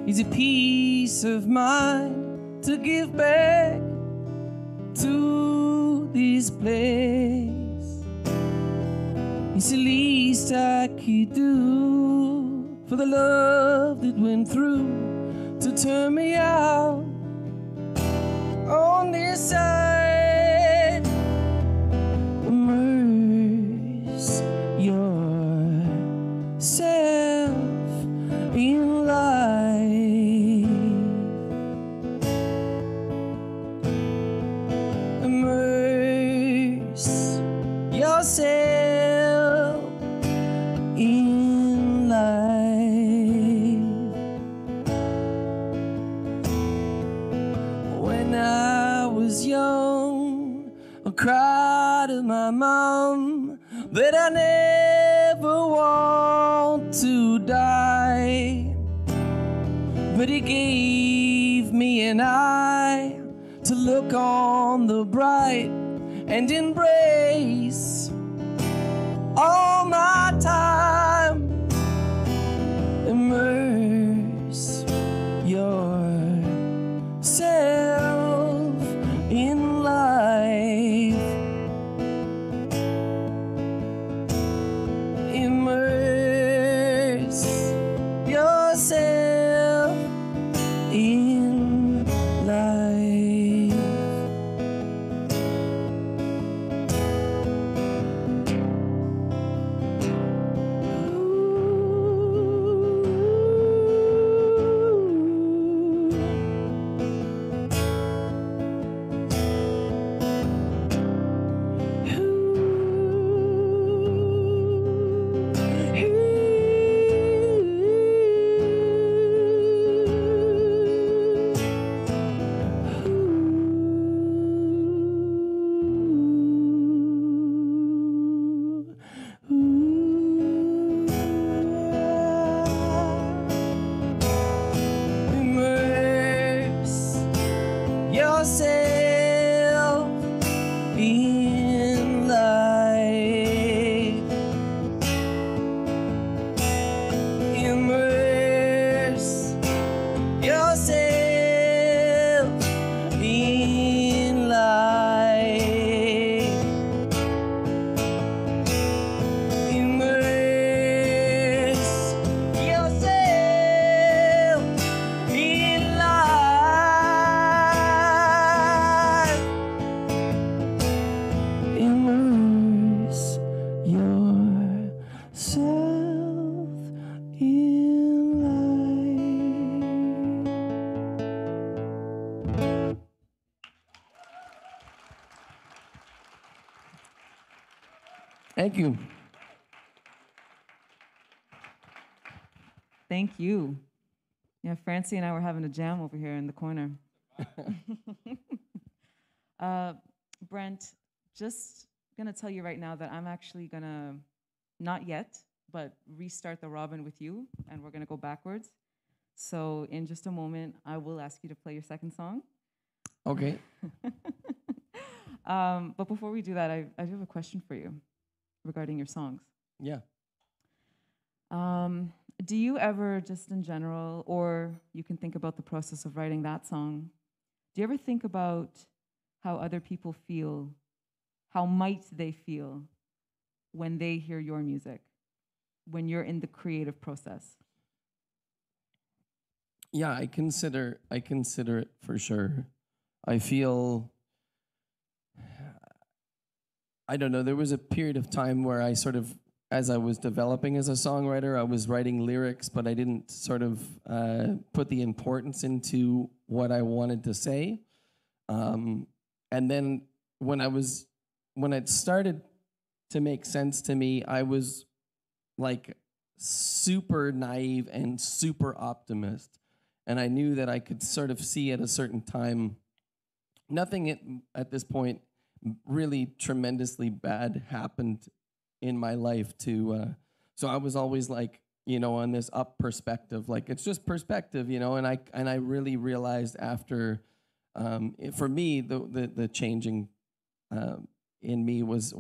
is a peace of mind to give back to this place. It's the least I could do for the love that went through to turn me out on this side. Immerse yourself in life. Immerse yourself in life. When I was young, I cried to my mom that I never want to die. But he gave me an eye to look on the bright and embrace all my time. Immerse yourself in life. Immerse yourself in life. Ooh. Thank you. Thank you. Yeah, Francie and I were having a jam over here in the corner. Brent, just gonna tell you right now that I'm actually gonna, not yet, but restart the robin with you, and we're gonna go backwards. So in just a moment, I will ask you to play your second song. Okay. But before we do that, I do have a question for you regarding your songs. Yeah. Do you ever, just in general, or you can think about the process of writing that song, do you ever think about how other people feel, how might they feel when they hear your music, when you're in the creative process? Yeah, I consider it for sure. I feel, I don't know, there was a period of time where I sort of, as I was developing as a songwriter, I was writing lyrics, but I didn't sort of put the importance into what I wanted to say. And then when it started to make sense to me, I was like super naive and super optimist. And I knew that I could sort of see at a certain time, nothing at this point really tremendously bad happened in my life so I was always like, on this up perspective, like it's just perspective, and I really realized after, for me, the changing in me was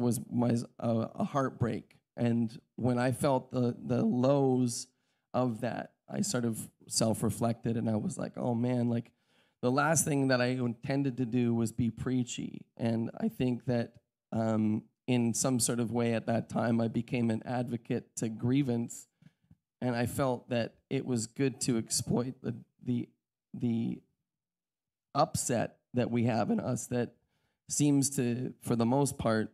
a heartbreak. And when I felt the lows of that, I sort of self-reflected and I was like, oh man, like the last thing that I intended to do was be preachy. And I think that in some sort of way at that time, I became an advocate to grievance. And I felt that it was good to exploit the upset that we have in us that seems to, for the most part,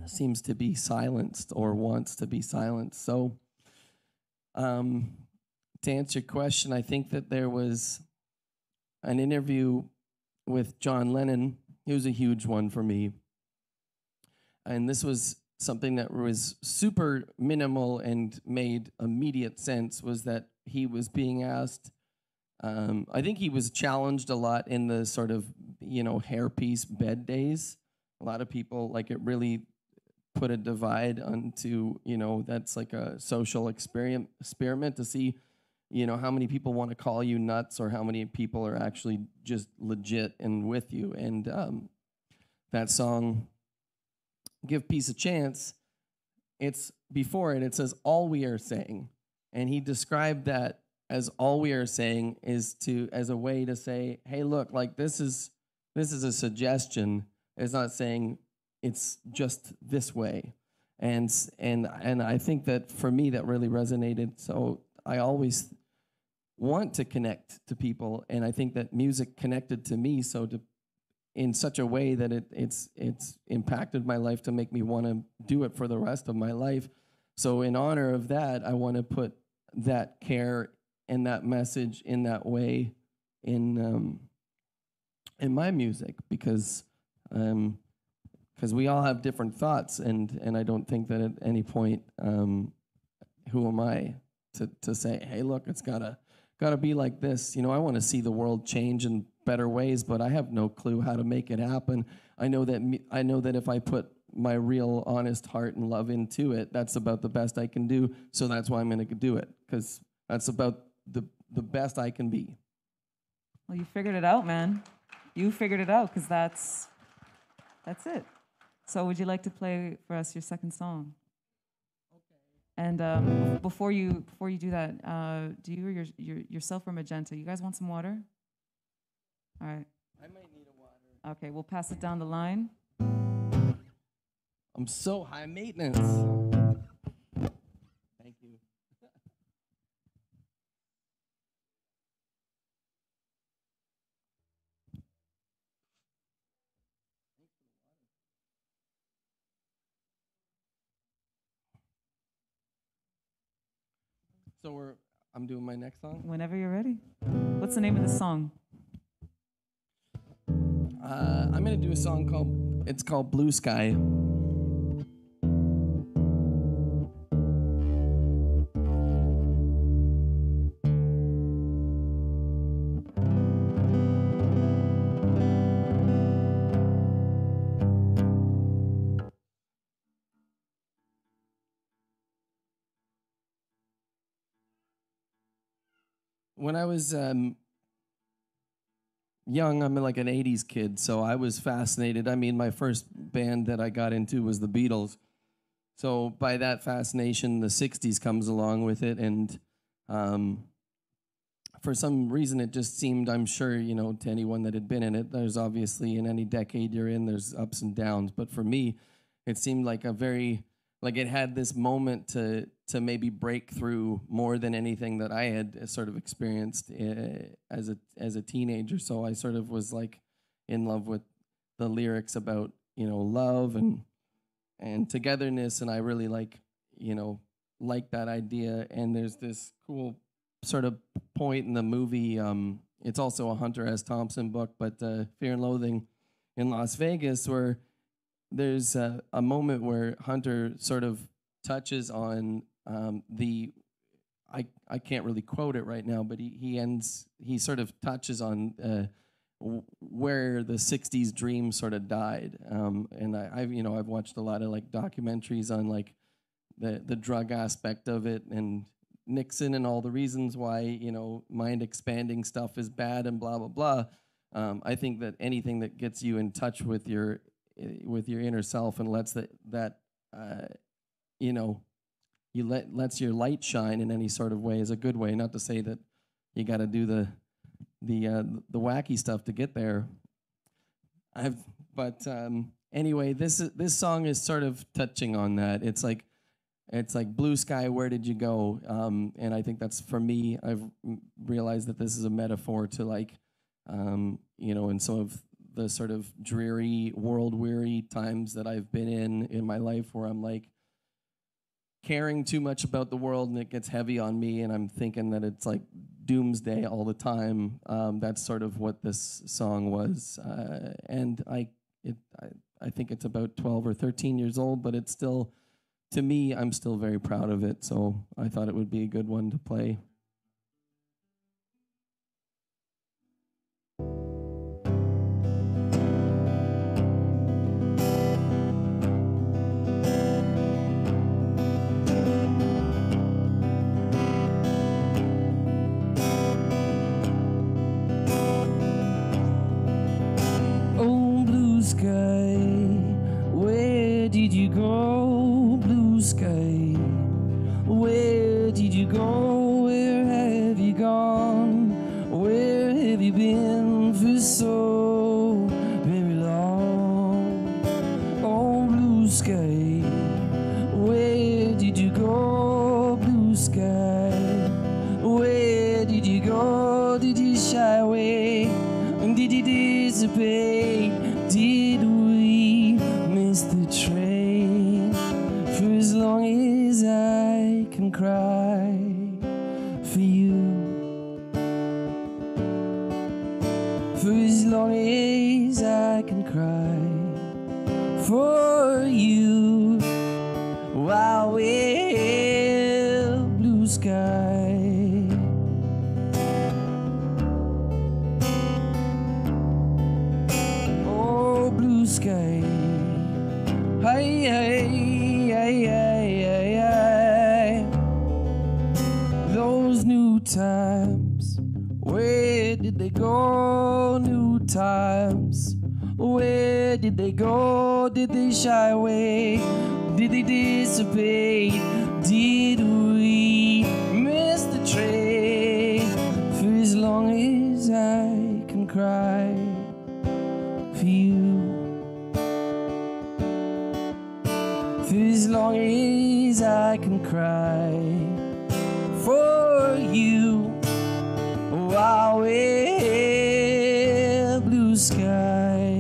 seems to be silenced or wants to be silenced. So to answer your question, I think that there was an interview with John Lennon. He was a huge one for me. And this was something that was super minimal and made immediate sense, was that he was being asked, I think he was challenged a lot in the sort of, hairpiece bed days. A lot of people, like, it really put a divide onto, that's like a social experiment to see, how many people want to call you nuts or how many people are actually just legit and with you. And that song, Give Peace a Chance, it's before it says all we are saying. And he described that as all we are saying is as a way to say, hey, look, like this is a suggestion. It's not saying it's just this way. And I think that for me that really resonated. So I always want to connect to people, and I think that music connected to me in such a way that it's impacted my life to make me want to do it for the rest of my life. So in honor of that, I want to put that care and that message in that way in my music, because we all have different thoughts, and I don't think that at any point, who am I to say, hey, look, it's gotta be like this. I want to see the world change in better ways, but I have no clue how to make it happen. I know that if I put my real honest heart and love into it, that's about the best I can do. So that's why I'm going to do it, because that's about the best I can be. Well, you figured it out, man. You figured it out, because that's it. So would you like to play for us your second song? And before you do that, do you or yourself or Magenta, you guys want some water? All right. I might need a water. Okay, we'll pass it down the line. I'm so high maintenance. Thank you. So I'm doing my next song? Whenever you're ready. What's the name of the song? I'm going to do a song called Blue Sky. when I was young, I'm like an 80s kid, so I was fascinated. I mean, my first band that I got into was the Beatles. So by that fascination, the 60s comes along with it, and for some reason it just seemed, I'm sure, you know, to anyone that had been in it, there's obviously in any decade you're in, there's ups and downs, but for me, it seemed like a very, like it had this moment to maybe break through more than anything that I had sort of experienced as a teenager. So I sort of was like in love with the lyrics about, you know, love and togetherness, and I really like, you know, like that idea. And there's this cool sort of point in the movie. It's also a Hunter S. Thompson book, but Fear and Loathing in Las Vegas, where there's a moment where Hunter sort of touches on I can't really quote it right now, but he sort of touches on where the 60s dream sort of died. And I've watched a lot of like documentaries on like the drug aspect of it and Nixon and all the reasons why, you know, mind expanding stuff is bad and blah, blah, blah. I think that anything that gets you in touch with your inner self and lets that you know, lets your light shine in any sort of way is a good way. Not to say that you got to do the wacky stuff to get there. Anyway, this song is sort of touching on that. It's like blue sky, where did you go? And I think that's, for me, I've realized that this is a metaphor to like, you know, in some of the sort of dreary, world-weary times that I've been in my life, where I'm like caring too much about the world and it gets heavy on me, and I'm thinking that it's like doomsday all the time. That's sort of what this song was, and I think it's about 12 or 13 years old, but it's still, to me, I'm still very proud of it. So I thought it would be a good one to play. Where did you go, blue sky? Where did you go? Where have you gone? Where have you been for so very long? Oh, blue sky, where did you go, blue sky? Where did you go? Did you shy away? Did you dissipate? Did we miss the train? For as long as I can cry for you, for as long as I can cry for you, while we're blue sky. Sky, hey, hey, hey, hey, hey, hey. Those new times, where did they go? New times, where did they go? Did they shy away? Did they dissipate? Did we miss the train? For as long as I can cry for you, for as long as I can cry for you, while we're blue sky.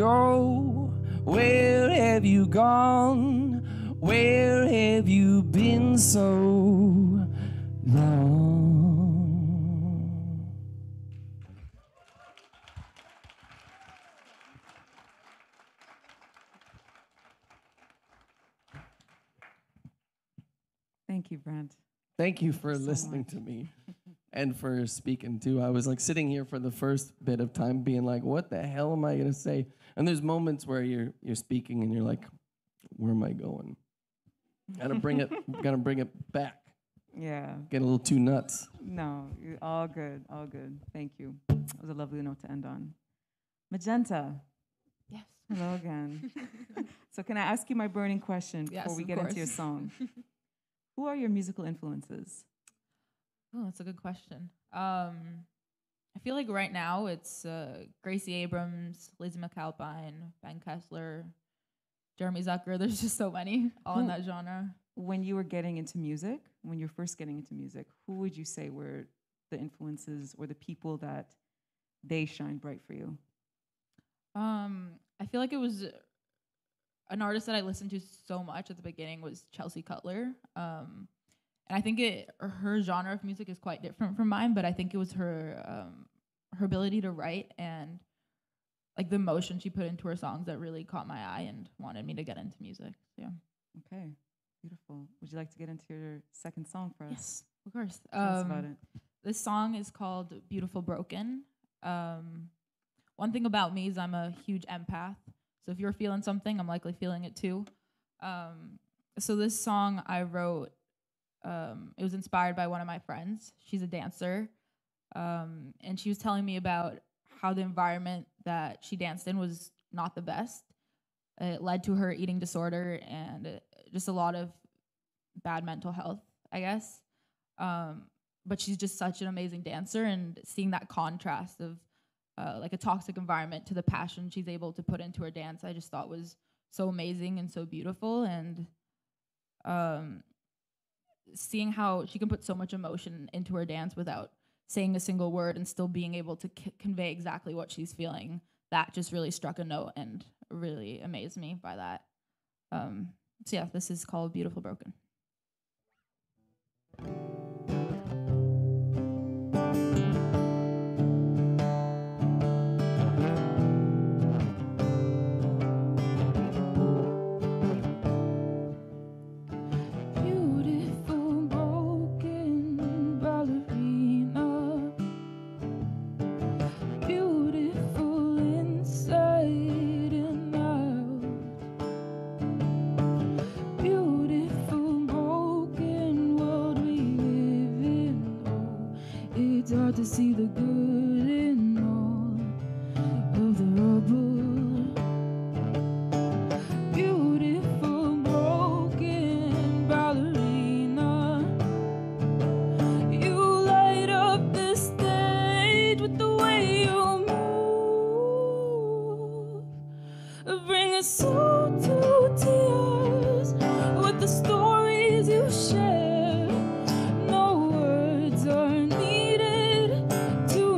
go? Where have you gone? Where have you been so long? Thank you, Brent. Thank you for So listening much. to me and for speaking too. I was like sitting here for the first bit of time being like, what the hell am I going to say? And there's moments where you're speaking and you're like, where am I going? Gotta bring it back. Yeah. Get a little too nuts. No, all good, all good. Thank you. That was a lovely note to end on. Magenta. Yes. Hello again. So can I ask you my burning question before Yes, we of get into your course. song? Who are your musical influences? Oh, that's a good question. I feel like right now it's Gracie Abrams, Lizzie McAlpine, Ben Kessler, Jeremy Zucker. There's just so many, all in that genre. When you were getting into music, when you're first getting into music, who would you say were the influences or the people that they shine bright for you? I feel like it was an artist that I listened to so much at the beginning was Chelsea Cutler. And I think her genre of music is quite different from mine, but I think it was her ability to write and like the emotion she put into her songs that really caught my eye and wanted me to get into music. So, yeah. Okay, beautiful. Would you like to get into your second song for us? Yes, of course. Tell us about it. This song is called Beautiful Broken. One thing about me is I'm a huge empath. So if you're feeling something, I'm likely feeling it too. So this song I wrote, it was inspired by one of my friends. She's a dancer. And she was telling me about how the environment that she danced in was not the best. It led to her eating disorder and just a lot of bad mental health, I guess. But she's just such an amazing dancer, and seeing that contrast of like a toxic environment to the passion she's able to put into her dance, I just thought was so amazing and so beautiful. And seeing how she can put so much emotion into her dance without saying a single word and still being able to convey exactly what she's feeling, that just really struck a note and really amazed me by that. So yeah, this is called Beautiful Broken. To see the good in all of the rubble. Beautiful, broken ballerina. You light up the stage with the way you move. Bring us soul to tears with the stories you share. No words are needed to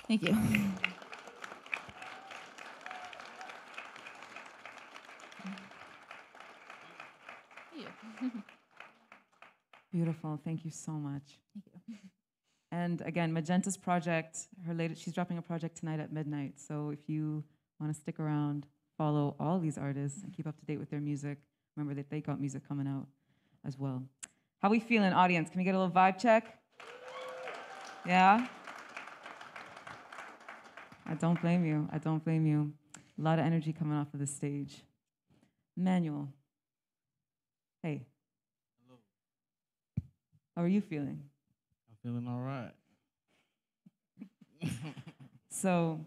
Thank you. Beautiful. Thank you so much. Thank you. And again, Magenta's project, she's dropping a project tonight at midnight. So if you want to stick around, follow all these artists and keep up to date with their music, remember that they got music coming out as well. How we feeling, audience? Can we get a little vibe check? Yeah? I don't blame you. I don't blame you. A lot of energy coming off of the stage. Emanuel. Hey. Hello. How are you feeling? I'm feeling all right. So,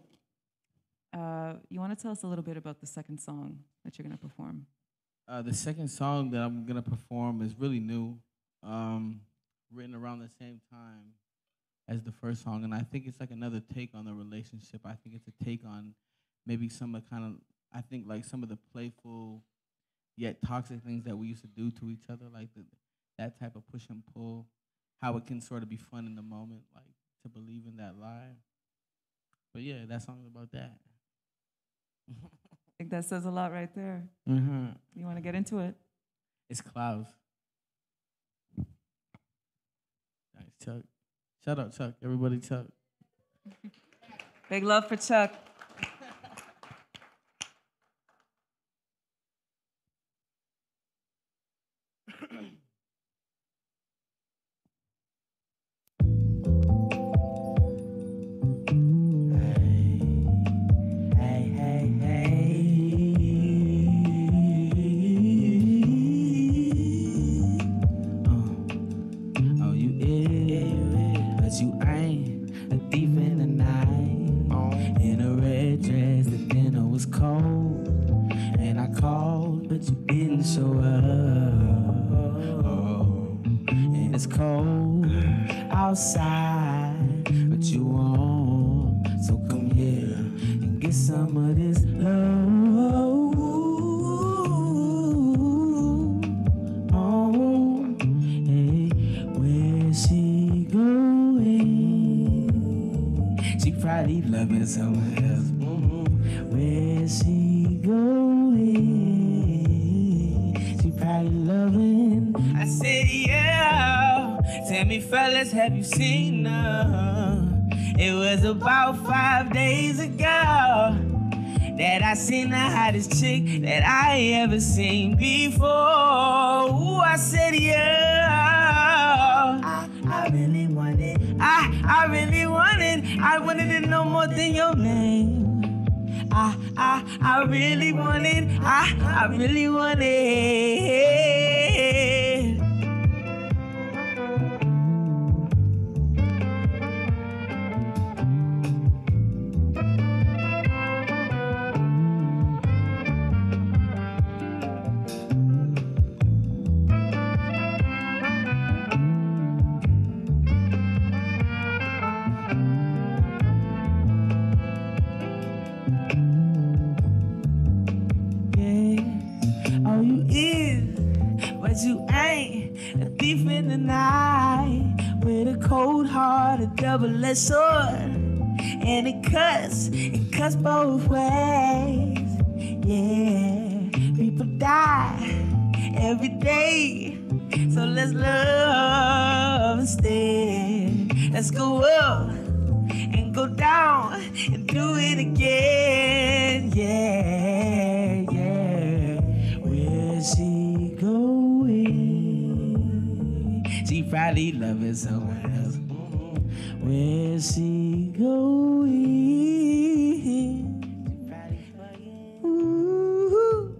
you want to tell us a little bit about the second song that you're going to perform? The second song that I'm gonna perform is really new, written around the same time as the first song, and I think it's like another take on the relationship. I think it's a take on maybe some of I think like some of the playful yet toxic things that we used to do to each other, like that type of push and pull, how it can sort of be fun in the moment, like to believe in that lie. But yeah, that song's about that. I think that says a lot right there. Mm-hmm. You want to get into it? It's clouds. Nice, Chuck. Shout out, Chuck. Everybody, Chuck. Big love for Chuck. Outside, but you won't. So come here and get some of this love. Oh, hey, where's she going? She probably loving someone else. Where's she going? She probably loving. I said, yeah. Tell me, fellas, have you seen her? It was about 5 days ago that I seen the hottest chick that I ever seen before. Ooh, I said, yeah. I really wanted. I really wanted. I wanted it no more than your name. I really wanted. I really wanted. You ain't a thief in the night with a cold heart, a double-edged sword, and it cuts both ways. Yeah, people die every day, so let's love instead. Let's go up and go down and do it again. Yeah, yeah. Where's she going? She probably loving someone else. Where's she going? She probably fucking. Ooh.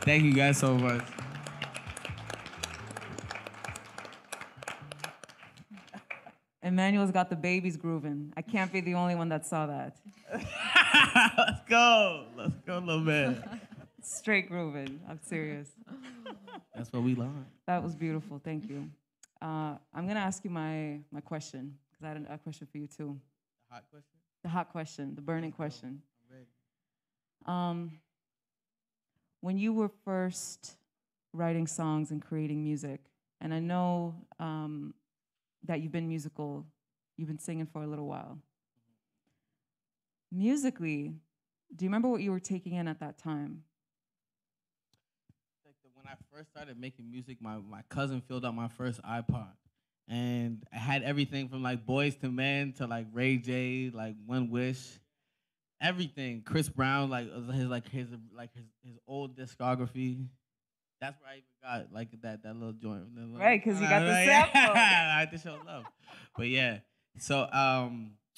Thank you guys so much. Emanuel's got the babies grooving. I can't be the only one that saw that. Let's go, little man. Straight grooving. I'm serious. That's what we learned. That was beautiful. Thank you. I'm going to ask you my question, because I had a question for you, too. The hot question? The hot question, the burning question. I'm ready. When you were first writing songs and creating music, and I know that you've been musical, you've been singing for a little while. Musically, do you remember what you were taking in at that time? Like when I first started making music, my cousin filled up my first iPod. And I had everything from like Boys to Men to like Ray J, like One Wish, everything. Chris Brown, his old discography. That's where I even got like that little joint. Right, because you got the sample. I had to show love. But yeah, so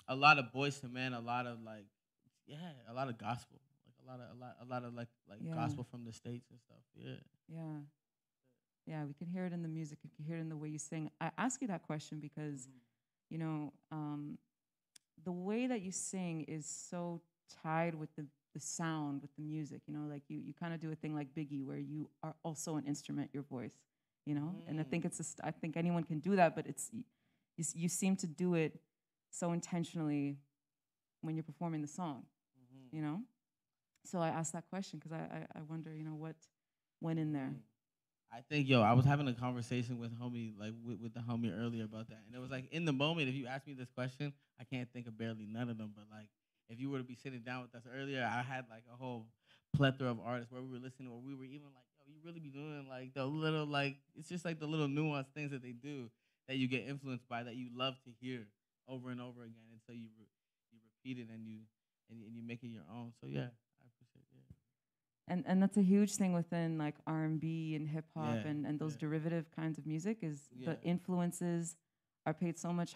a lot of Boys to Men, a lot of a lot of gospel, like a lot of gospel from the States and stuff. Yeah. Yeah, we can hear it in the music. You can hear it in the way you sing. I ask you that question because, you know, the way that you sing is so tied with the sound, with the music. You know, like you kind of do a thing like Biggie, where you are also an instrument, your voice. You know, and I think I think anyone can do that, but you seem to do it so intentionally when you're performing the song. You know, so I asked that question because I wonder, you know, what went in there. I think, I was having a conversation with homie, like with the homie earlier about that. And it was like, in the moment, if you ask me this question, I can't think of barely none of them. But like, if you were to be sitting down with us earlier, I had like a whole plethora of artists where we were listening, or we were even like, yo, you really be doing like the little, like, it's just like the little nuanced things that they do that you get influenced by, that you love to hear over and over again. And so you repeat it and you make it your own. So yeah, I appreciate it. And that's a huge thing within like R&B and hip hop and those derivative kinds of music is the influences are paid so much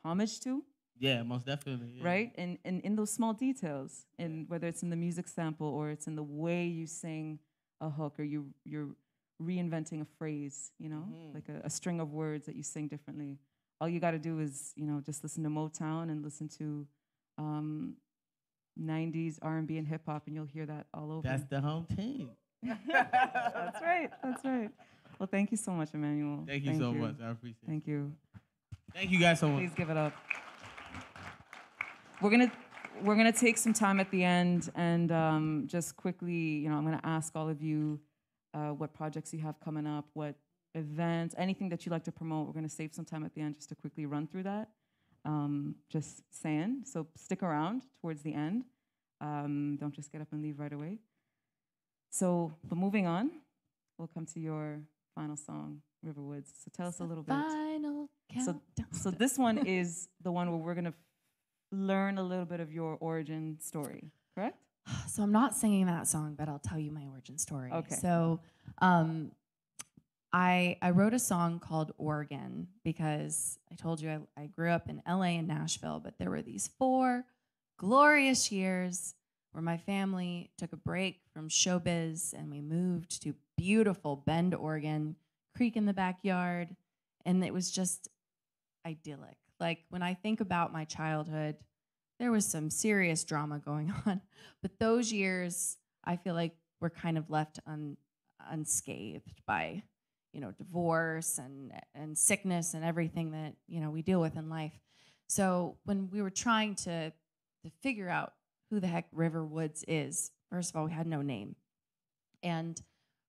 homage to. Yeah, most definitely. Yeah. Right? And in those small details, and whether it's in the music sample or it's in the way you sing a hook, or you're reinventing a phrase, you know, like a string of words that you sing differently. All you got to do is, you know, just listen to Motown and listen to 90s R&B and hip hop, and you'll hear that all over. That's the home team. That's right. That's right. Well, thank you so much, Emanuel. Thank you so much. I appreciate it. Thank you. Thank you guys so much. Please give it up. We're gonna take some time at the end and just quickly, you know, I'm gonna ask all of you what projects you have coming up, what events, anything that you'd like to promote. We're gonna save some time at the end just to quickly run through that. Just saying. So stick around towards the end. Don't just get up and leave right away. So, but moving on, we'll come to your final song, Riverwoods. So tell us a little bit. Final countdown. So this one is the one where we're gonna learn a little bit of your origin story, correct? So I'm not singing that song, but I'll tell you my origin story. Okay. So I wrote a song called Oregon because I told you I grew up in LA and Nashville, but there were these 4 glorious years where my family took a break from showbiz and we moved to beautiful Bend, Oregon, creek in the backyard, and it was just idyllic. Like when I think about my childhood, there was some serious drama going on, but those years I feel like were kind of left unscathed by, you know, divorce and sickness and everything that, you know, we deal with in life. So when we were trying to figure out who the heck Riverwoods is, first of all, we had no name. And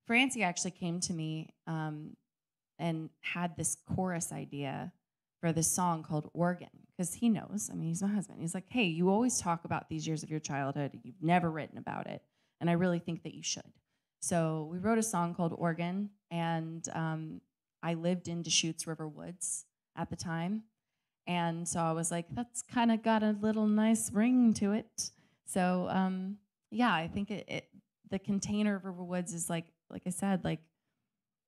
Francie actually came to me and had this chorus idea for this song called Oregon, because he knows, I mean, he's my husband. He's like, hey, you always talk about these years of your childhood. You've never written about it. And I really think that you should. So we wrote a song called Oregon, and I lived in Deschutes River Woods at the time. And so I was like, that's kind of got a little nice ring to it. So yeah, I think the container of River Woods is like I said, like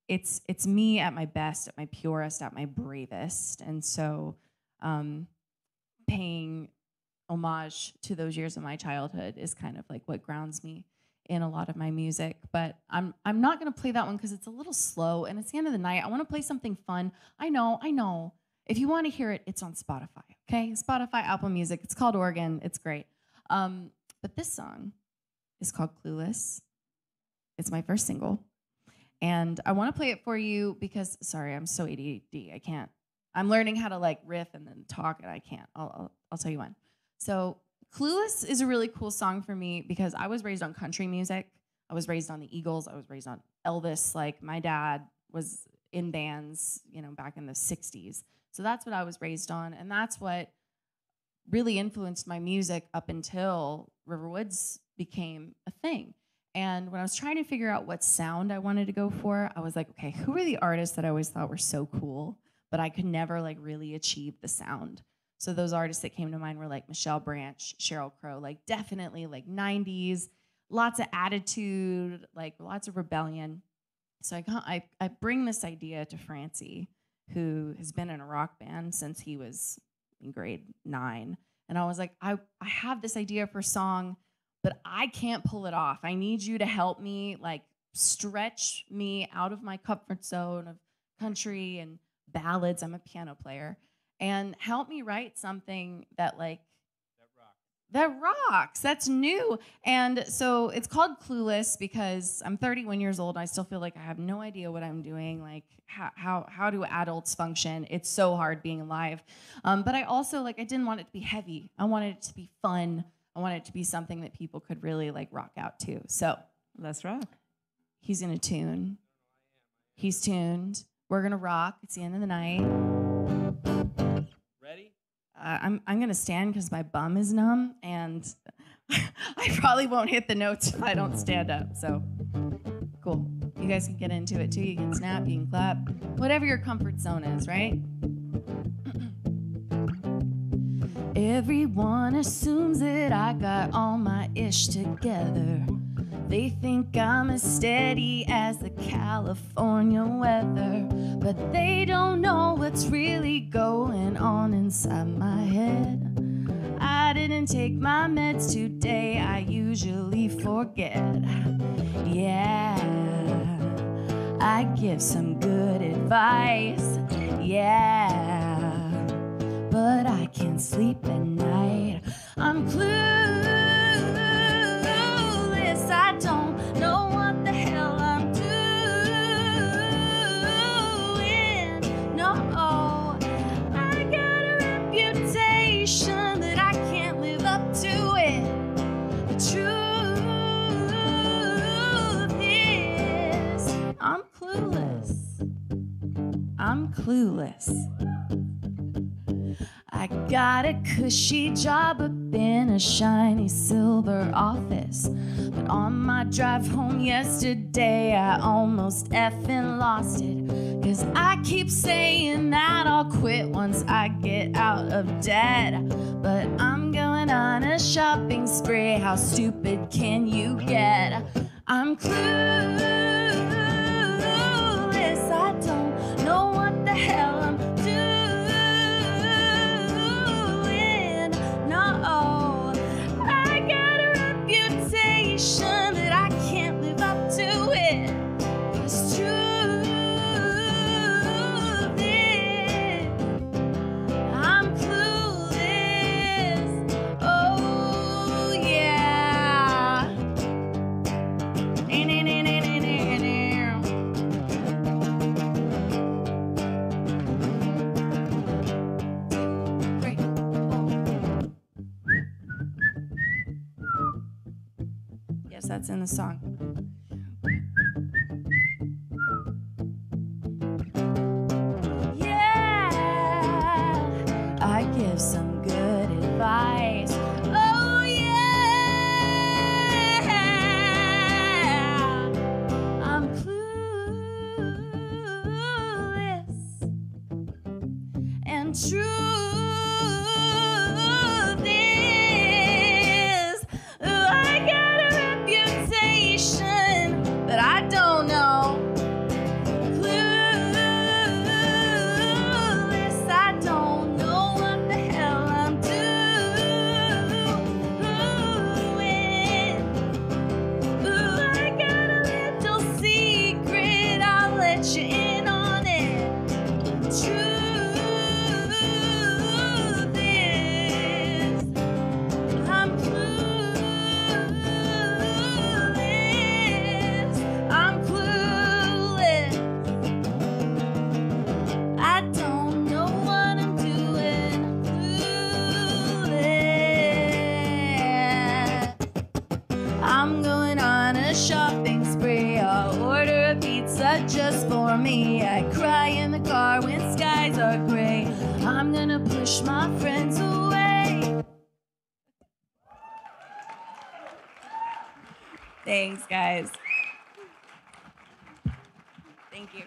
it's me at my best, at my purest, at my bravest. And so paying homage to those years of my childhood is kind of like what grounds me in a lot of my music. But I'm not gonna play that one because it's a little slow and it's the end of the night. I wanna play something fun. I know. If you wanna hear it, it's on Spotify, okay? Spotify, Apple Music, it's called Oregon, it's great. But this song is called Clueless. It's my first single. And I wanna play it for you because, sorry, I'm so ADD, I can't. I'm learning how to like riff and then talk and I can't. I'll tell you when. So Clueless is a really cool song for me because I was raised on country music. I was raised on the Eagles. I was raised on Elvis. Like my dad was in bands, you know, back in the 60s. So that's what I was raised on, and that's what really influenced my music up until Riverwoods became a thing. And when I was trying to figure out what sound I wanted to go for, I was like, okay, who are the artists that I always thought were so cool, but I could never like really achieve the sound? So those artists that came to mind were like Michelle Branch, Sheryl Crow, like definitely like 90s, lots of attitude, like lots of rebellion. So I bring this idea to Francie, who has been in a rock band since he was in grade 9. And I was like, I have this idea for a song, but I can't pull it off. I need you to help me, like stretch me out of my comfort zone of country and ballads. I'm a piano player. And help me write something that like, that rocks. That's new. And so it's called Clueless because I'm 31 years old and I still feel like I have no idea what I'm doing. Like how do adults function? It's so hard being alive. But I also like, I didn't want it to be heavy. I wanted it to be fun. I wanted it to be something that people could really like rock out to. So Let's rock. he's gonna tune. He's tuned. We're gonna rock. It's the end of the night. Ready? I'm gonna stand because my bum is numb and I probably won't hit the notes if I don't stand up. So cool. You guys can get into it too. You can snap, you can clap, whatever your comfort zone is, right? Everyone assumes that I got all my ish together. They think I'm as steady as the California weather, but they don't know what's really going on inside my head. I didn't take my meds today, I usually forget. Yeah, I give some good advice. Yeah, but I can't sleep at night. I'm clueless, I don't know what the hell I'm doing. No, I got a reputation that I can't live up to it. The truth is, I'm clueless. I'm clueless. I got a cushy job up in a shiny silver office, but on my drive home yesterday I almost effing lost it, 'cause I keep saying that I'll quit once I get out of debt, but I'm going on a shopping spree. How stupid can you get? I'm clueless, I don't know what the hell I'm doing. I got a reputation that I can't live up to it. 'Cause truth is, I'm clueless. Oh yeah. Yes, that's in the song. Yeah, I give some good advice. Oh yeah, I'm clueless and truth is, I got a reputation, but I don't know. Clueless, I don't know what the hell I'm doing. Ooh, I got a little secret, I'll let you in on it. Truth is, I'm clueless. I'm clueless. I don't know what I'm doing. Clueless. I'm going on a shopping spree. I'll order a pizza just for me. I cry in the car when skies are gray. I'm gonna push my friends away. Thanks, guys. Thank you.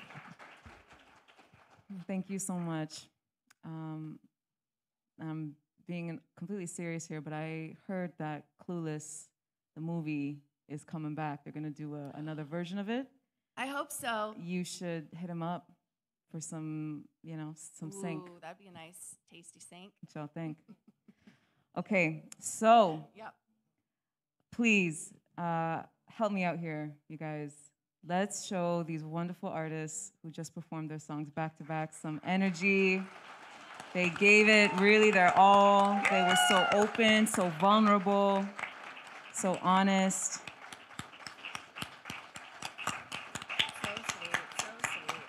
Thank you so much. I'm being completely serious here, but I heard that Clueless, the movie, is coming back. They're gonna do another version of it. I hope so. You should hit him up for some, some sync. Ooh, that'd be a nice, tasty sync. What y'all think? Okay, so Yep. please help me out here, you guys. Let's show these wonderful artists who just performed their songs back to back some energy. They gave it really their all. They were so open, so vulnerable, so honest. So sweet, so sweet.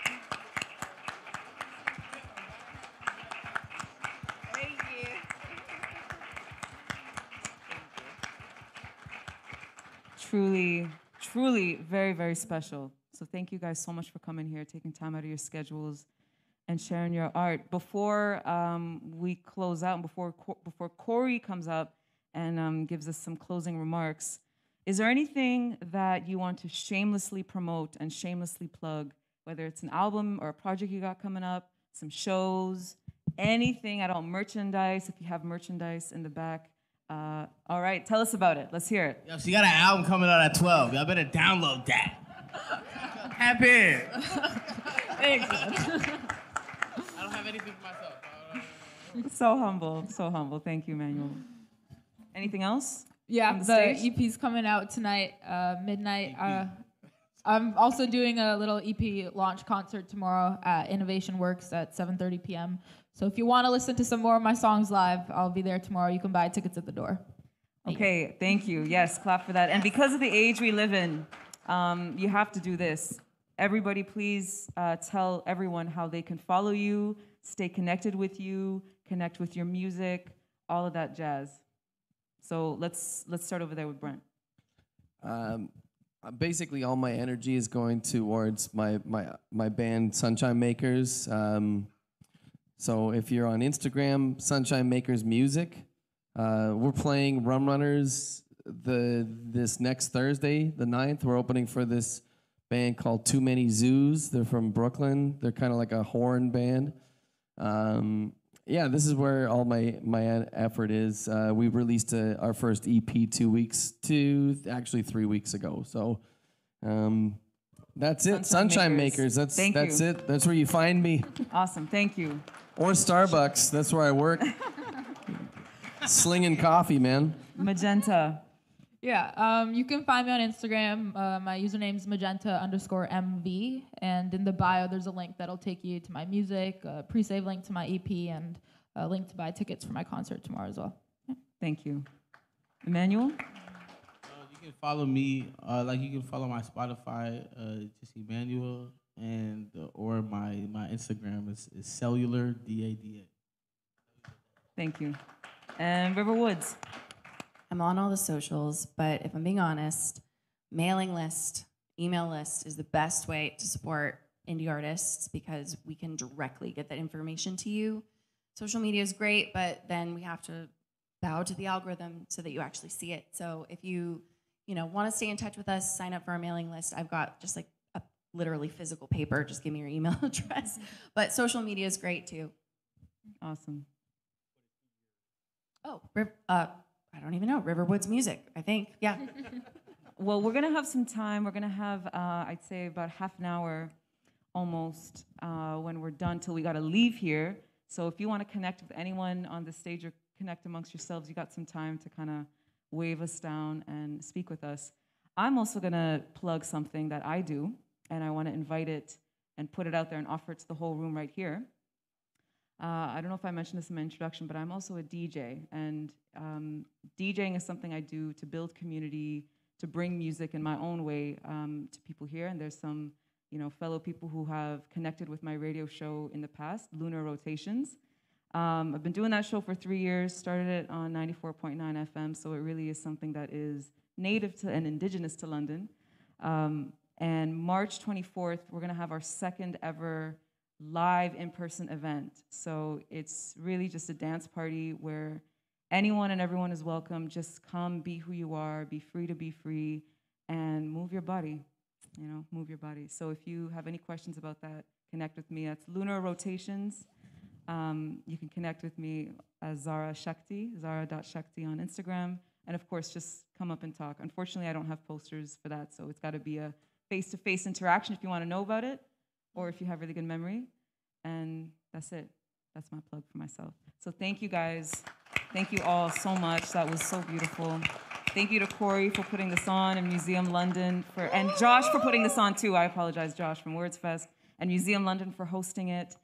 Thank you. Truly very, very special. So thank you guys so much for coming here, taking time out of your schedules and sharing your art. Before we close out, and before Corey comes up and gives us some closing remarks, is there anything that you want to shamelessly promote and shamelessly plug, whether it's an album or a project you got coming up, some shows, anything at all, merchandise, if you have merchandise in the back? All right, tell us about it. Let's hear it. Yo, she got an album coming out at 12. Y'all better download that. Tap in. Thanks. I don't have anything for myself. So humble, so humble. Thank you, Emanuel. Anything else? Yeah, On the the stage? EP's coming out tonight, midnight. I'm also doing a little EP launch concert tomorrow at Innovation Works at 7:30 p.m. So if you want to listen to some more of my songs live, I'll be there tomorrow. You can buy tickets at the door. Okay, thank you. Yes, clap for that. And because of the age we live in, you have to do this. Everybody, please tell everyone how they can follow you, stay connected with you, connect with your music, all of that jazz. So let's start over there with Brent. Basically, all my energy is going towards my band Sunshine Makers. So if you're on Instagram, Sunshine Makers Music, we're playing Rum Runners this next Thursday, the 9th. We're opening for this band called Too Many Zoos. They're from Brooklyn. They're kind of like a horn band. Yeah, this is where all my effort is. We released our first EP 3 weeks ago. So that's it. Sunshine Makers. That's Thank you. it. That's where you find me. Awesome, thank you. Or Starbucks. That's where I work. Slinging coffee, man. Magenta. Yeah, you can find me on Instagram. My username is magenta_MV. And in the bio, there's a link that'll take you to my music, a pre-save link to my EP, and a link to buy tickets for my concert tomorrow as well. Yeah. Thank you. Emmanuel? You can follow me, you can follow my Spotify, just Emanuel, and or my Instagram is cellular DADA. Thank you. And River Woods? I'm on all the socials, but if I'm being honest, mailing list, email list is the best way to support indie artists because we can directly get that information to you. Social media is great, but then we have to bow to the algorithm so that you actually see it. So if you want to stay in touch with us, sign up for our mailing list. I've got just like a literally physical paper. Just give me your email address. But social media is great too. Awesome. Oh, I don't even know. Riverwoods Music, I think. Yeah. Well, we're going to have some time. We're going to have, I'd say, about half an hour almost when we're done till we got to leave here. So if you want to connect with anyone on the stage or connect amongst yourselves, you got some time to kind of wave us down and speak with us. I'm also going to plug something that I do, and I want to invite it and put it out there and offer it to the whole room right here. I don't know if I mentioned this in my introduction, but I'm also a DJ, and DJing is something I do to build community, to bring music in my own way to people here. And there's some, fellow people who have connected with my radio show in the past, Lunar Rotations. I've been doing that show for 3 years, started it on 94.9 FM, so it really is something that is native to and indigenous to London. And March 24th, we're gonna have our second ever live in-person event. So it's really just a dance party where anyone and everyone is welcome. Just come, be who you are, be free to be free, and move your body, move your body. So if you have any questions about that, connect with me. That's Lunar Rotations. You can connect with me as Zahra Shakti, Zahra.Shakti on Instagram. And of course, just come up and talk. Unfortunately, I don't have posters for that, so it's got to be a face-to-face interaction if you want to know about it, or if you have really good memory. And that's it. That's my plug for myself. So thank you guys. Thank you all so much. That was so beautiful. Thank you to Corey for putting this on, and Museum London and Josh for putting this on too. I apologize, Josh from Words Fest, and Museum London for hosting it.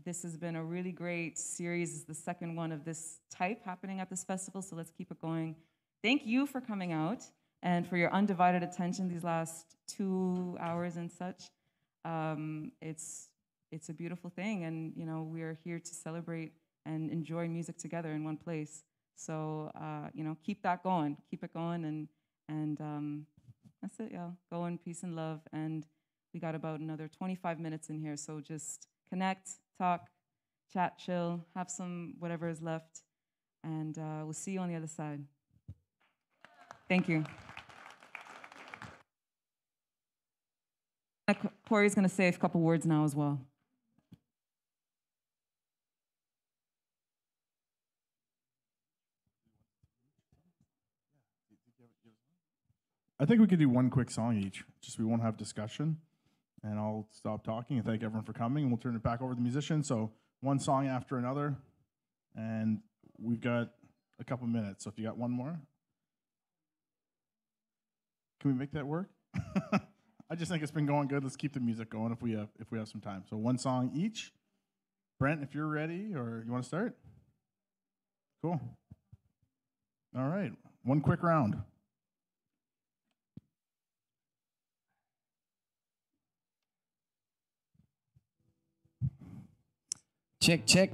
This has been a really great series. It's the second one of this type happening at this festival, so let's keep it going. Thank you for coming out and for your undivided attention these last 2 hours and such. It's a beautiful thing, and we are here to celebrate and enjoy music together in one place. So keep that going, keep it going, and that's it, y'all. Go in peace and love, and we got about another 25 minutes in here, so just connect, talk, chat, chill, have some whatever is left, and we'll see you on the other side. Thank you. Corey's going to say a couple words now as well. I think we could do one quick song each. Just we won't have discussion, and I'll stop talking and thank everyone for coming, and we'll turn it back over to the musicians. So one song after another, and we've got a couple minutes. So if you got one more, can we make that work? I just think it's been going good. Let's keep the music going if we have some time. So one song each. Brent, if you're ready, or you want to start? Cool. All right, one quick round. Check, check.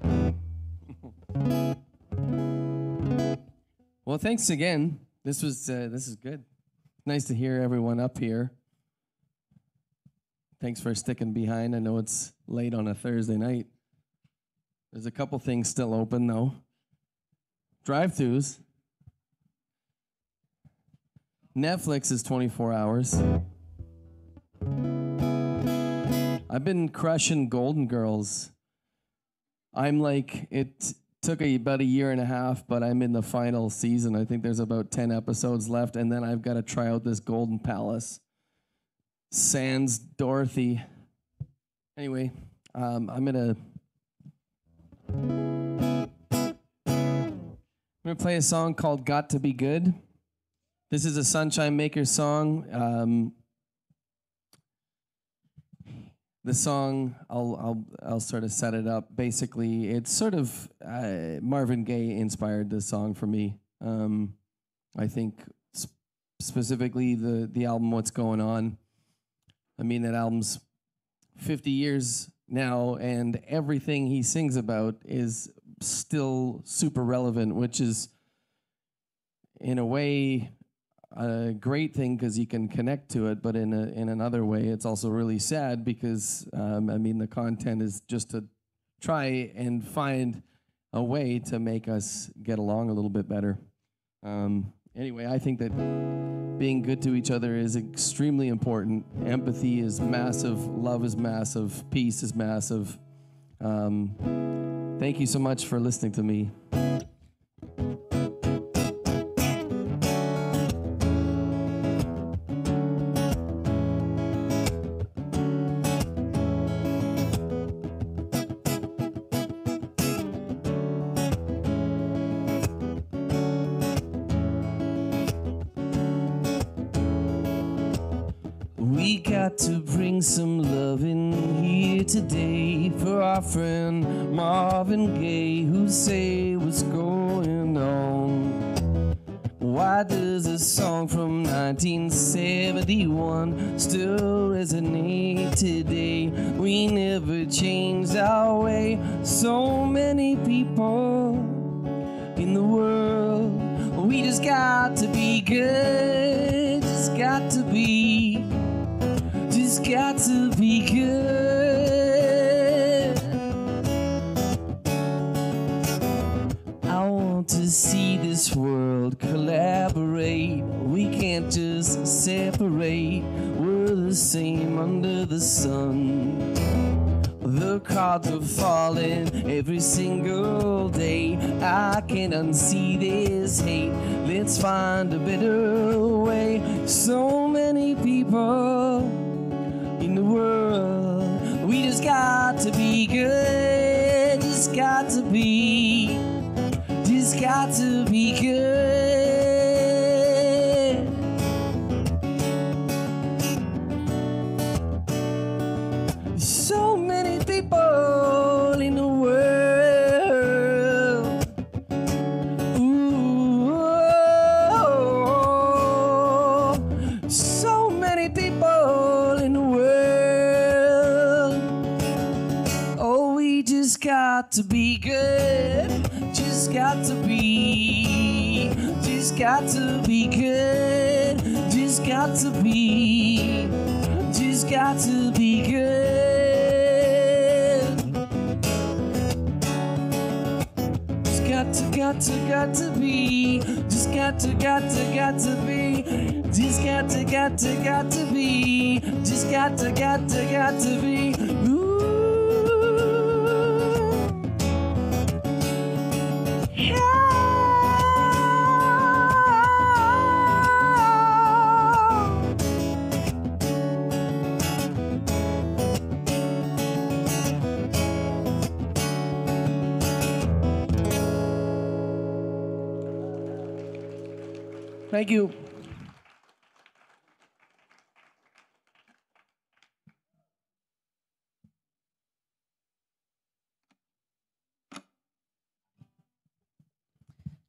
Well, thanks again. This is good. Nice to hear everyone up here. Thanks for sticking behind. I know it's late on a Thursday night. There's a couple things still open, though. Drive-thrus. Netflix is 24 hours. I've been crushing Golden Girls. I'm like, it took about a year and a half, but I'm in the final season. I think there's about 10 episodes left, and then I've got to try out this Golden Palace. Sans Dorothy. Anyway, I'm gonna play a song called "Got to Be Good." This is a Sunshine Maker song. The song, I'll sort of set it up. Basically, it's sort of Marvin Gaye inspired this song for me. I think specifically the album "What's Going On." I mean, that album's 50 years now, and everything he sings about is still super relevant, which is, in a way, a great thing because you can connect to it, but in another way, it's also really sad because, I mean, the content is just to try and find a way to make us get along a little bit better. Anyway, I think that being good to each other is extremely important. Empathy is massive. Love is massive. Peace is massive. Thank you so much for listening to me. We got to bring some love in here today for our friend Marvin Gaye, who say what's going on. Why does a song from 1971 still resonate today? We never changed our way. So many people in the world. We just got to be good. Just got to be good. collaborate. We can't just separate. We're the same under the sun. The cards are falling every single day. I can't unsee this hate. Let's find a better way. So many people in the world. We just got to be good. Just got to be good. So many people in the world. Ooh, so many people in the world. Oh, we just got to be good. Just got to be good. Just got to be. Just got to be good. Just got to be. Just got to be. Just got to be. Just got to be. Just got to be. Ooh. Thank you.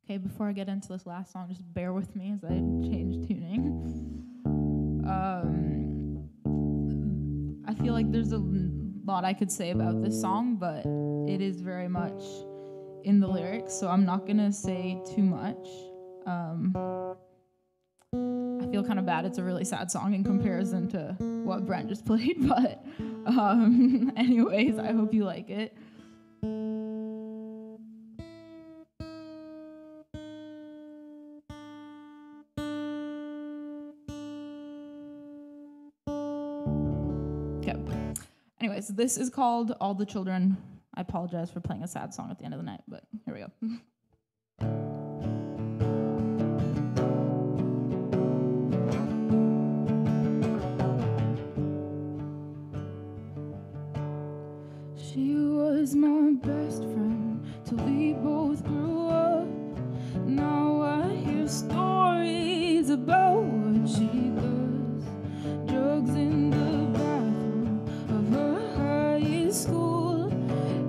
Okay, before I get into this last song, just bear with me as I change tuning. I feel like there's a lot I could say about this song, but it is very much in the lyrics, so I'm not gonna say too much. I feel kind of bad. It's a really sad song in comparison to what Brent just played, but anyways, I hope you like it. Okay. Anyways, this is called All the Children. I apologize for playing a sad song at the end of the night, but here we go. She was my best friend till we both grew up. Now I hear stories about what she does. Drugs in the bathroom of her high school.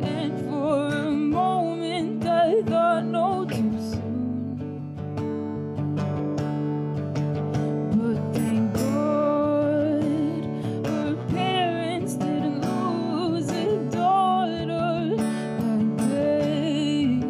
And for a moment I thought no too soon. But thank God her parents didn't lose a daughter like they.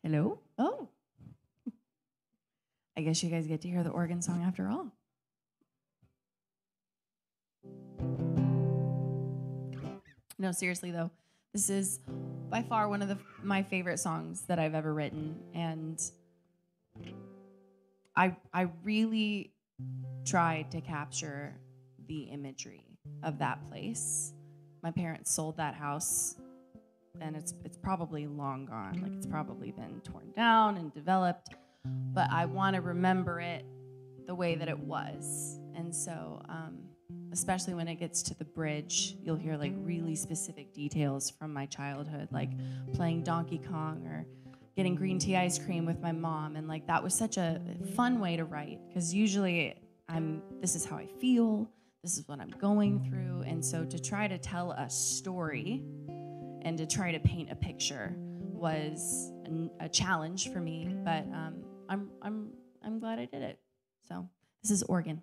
Hello? Oh. I guess you guys get to hear the organ song after all. No, seriously though, this is by far one of my favorite songs that I've ever written, and I really tried to capture the imagery of that place. My parents sold that house, and it's probably long gone. Like, it's probably been torn down and developed, but I want to remember it the way that it was. And so, especially when it gets to the bridge, you'll hear like really specific details from my childhood, like playing Donkey Kong or getting green tea ice cream with my mom. And like, that was such a fun way to write, because usually this is how I feel, this is what I'm going through. And so to try to tell a story and to try to paint a picture was a challenge for me, but I'm glad I did it. So this is organ.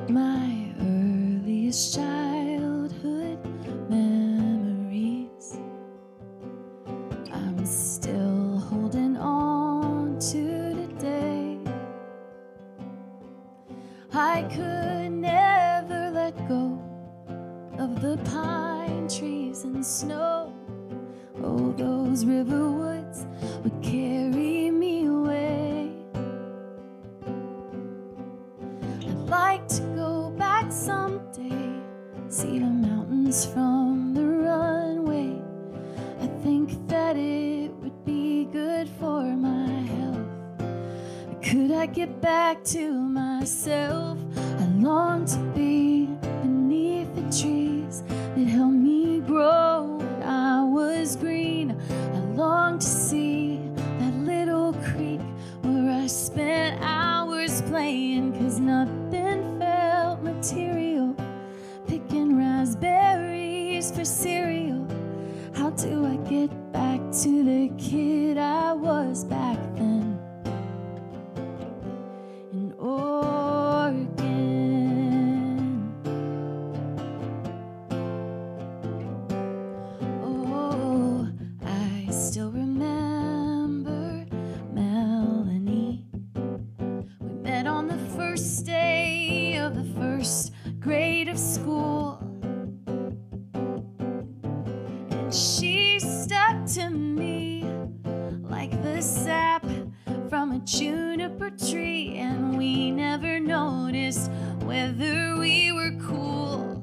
My earliest childhood memories, I'm still holding on to today. I could never let go of the pine trees and snow. Oh, those river woods would carry me away. I'd like to go back someday, see the mountains from the runway. I think that it would be good for my health. Could I get back to myself? I long to be beneath the trees that helped me grow when I was green. I long to see that little creek where I spent hours playing, 'cause nothing felt material, picking raspberries for cereal. How do I get back to the kid I was back then? In Oregon. Oh, I still remember Melanie. We met on the first day of the first grade of school, and she stuck to me like the sap from a juniper tree, and we never noticed whether we were cool.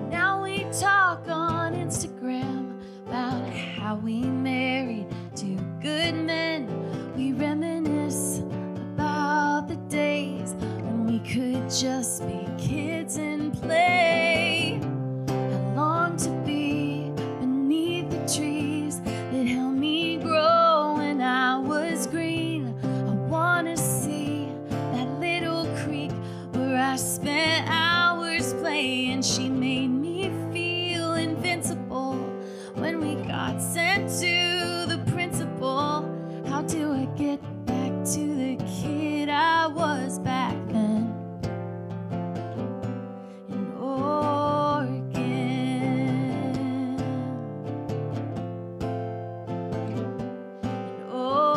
Now we talk on Instagram about how we married two good men. We reminisce about the days when we could just be kids and play. I long to be beneath the trees that helped me grow when I was green. I wanna see that little creek where I spent hours playing. She made me feel invincible when we got sent to the principal. How do I get back to the kid I was back then? In Oregon. In Oregon.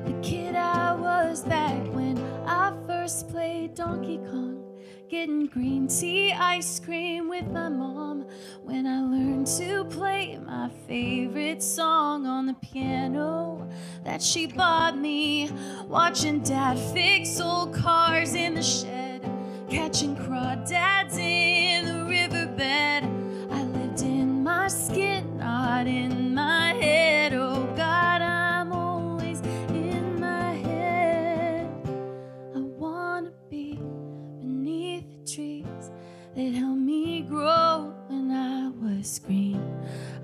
The kid I was back when I first played Donkey Kong, getting green tea ice cream with my mom, when I learned to play my favorite song on the piano that she bought me, watching Dad fix old cars in the shed, catching crawdads in the riverbed. I lived in my skin, not in my head. Oh God, I'm always in my head. I wanna be beneath the trees that helped me grow when I was green.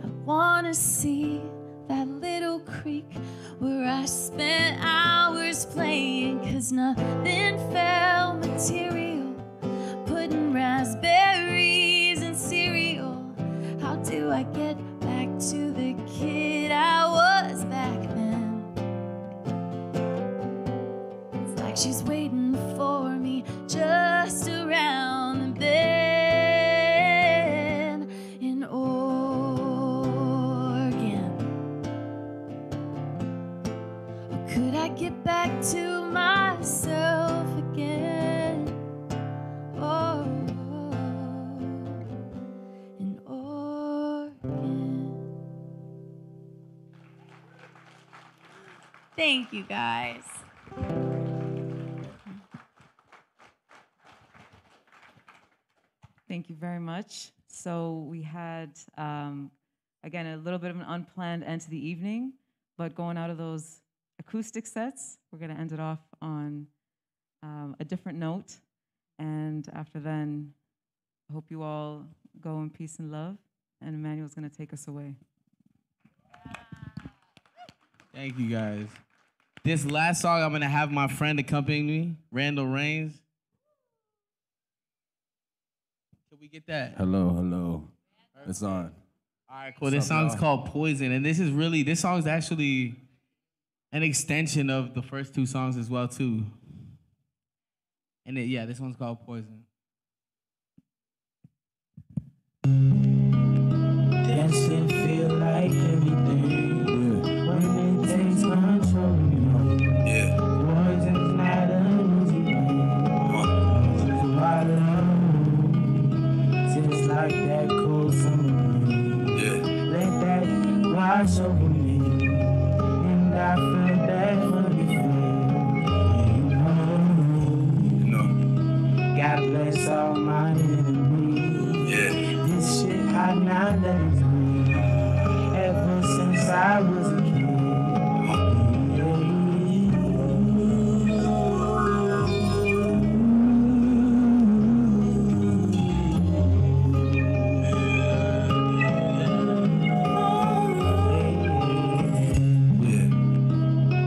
I wanna see that little Crystal Creek, where I spent hours playing, 'cause nothing felt material, putting raspberries in cereal. How do I get back to the kid I was back then? It's like she's waiting for me just around the bend in Oregon. Or could I get back to myself again? Oh, in Oregon. Thank you, guys. Thank you very much. So we had, again, a little bit of an unplanned end to the evening, but going out of those acoustic sets, we're going to end it off on a different note. And after then, I hope you all go in peace and love. And Emanuel's going to take us away. Thank you, guys. This last song, I'm going to have my friend accompany me, Randall Rains. Can we get that? Hello, hello. It's on. All right, cool. This song's called Poison, and this song's actually an extension of the first two songs as well, too. And this one's called Poison. Dancing feel like everything when it takes control. Yeah. Poison's not an easy thing. Just water tastes like that cold summer rain. Yeah. Let that wash over me, and I feel that funny feeling. You know. God bless all my enemies. Yeah. This shit hot now that it's me. Ever since I was a kid.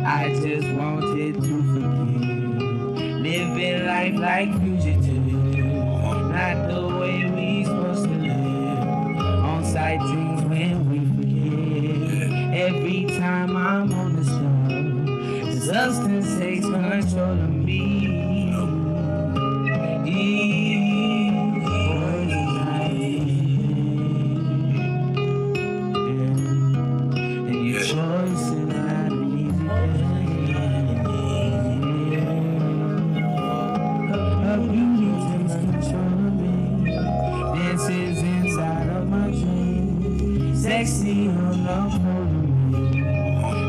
I just wanted to forgive, living life like fugitive, not the way we supposed to live, on sightings when we forget. Every time I'm on the stuff, the substance takes control of me. Poison's not easy. And your choice is not an easy thing. Her beauty takes control of me. Dances inside of my dreams. Sexy on the pole of me.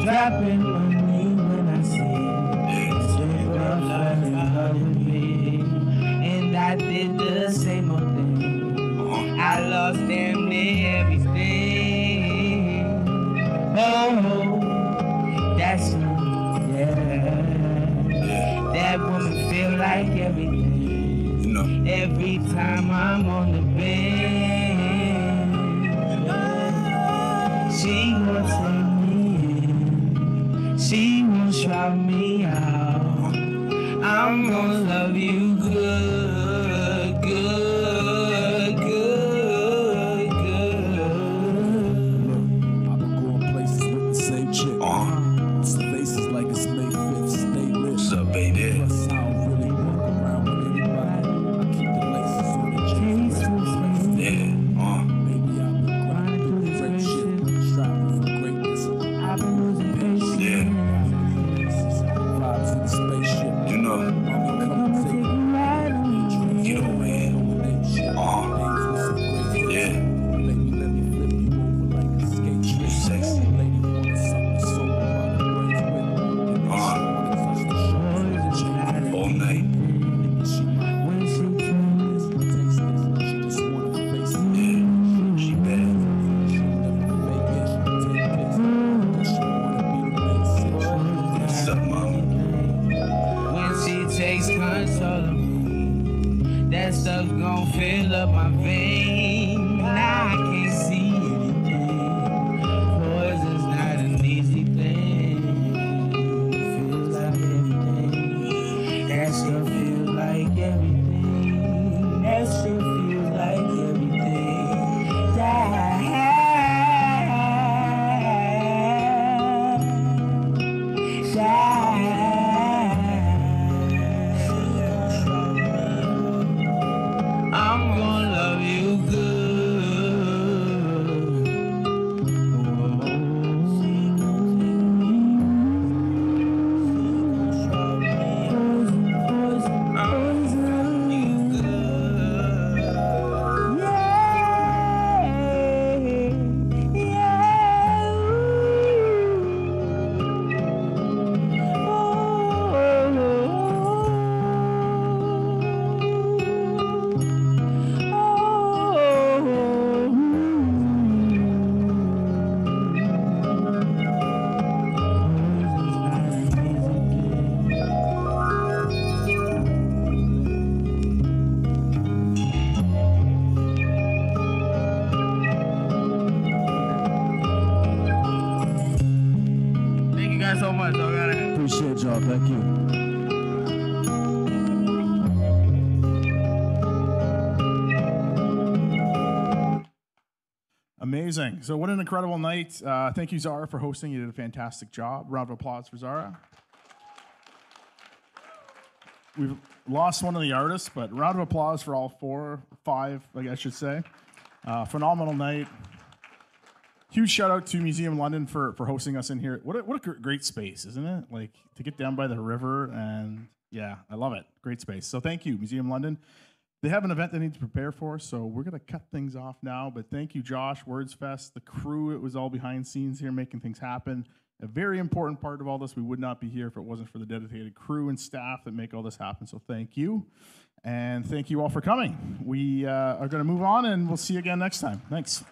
Dropping money when I see it. Straight up fell in love with me. And I did the same old thing. I lost damn near everything. Oh, that's you, yeah. That woman feel like everything. Every time I'm on the bed, she gon' take me in. She won't shroud me out. I'm gonna love you good, good, good, good. I've been going places with the same chick. Some faces like it's May 5th, stay lit. What's up, baby? Plus, I don't really walk around with anybody. I keep the laces on the jeans. Yeah, Baby, I've been grinding through the great shit. Striving for greatness. I've been losing patience. Yeah. Vibes in the spaceship. You know. Mommy, come and take me. Get over here. Yeah. Baby, let me flip you over like a skate trick. Sexy lady wanna something so about the brains with. And then she wanna touch the shoulders all night. She might when she taste this. She just wanna face it. Yeah. She bad. She'll never fake it. She'll take pics. Cause she wanna be the next six. What's up, mama? When she takes control of me, that stuff gon' fill up my vein. Now I can't see anything. Poison's not an easy thing. guys so much. Appreciate y'all. Thank you. Amazing. So what an incredible night. Thank you, Zahra, for hosting. You did a fantastic job. Round of applause for Zahra. We've lost one of the artists, but round of applause for all 4, 5, I should say. Phenomenal night. Huge shout out to Museum London for hosting us in here. What a great space, isn't it? Like, to get down by the river, and yeah, I love it. Great space. So thank you, Museum London. They have an event they need to prepare for, so we're going to cut things off now. But thank you, Josh, WordsFest, the crew. It was all behind scenes here making things happen. A very important part of all this. We would not be here if it wasn't for the dedicated crew and staff that make all this happen. So thank you. And thank you all for coming. We are going to move on, and we'll see you again next time. Thanks.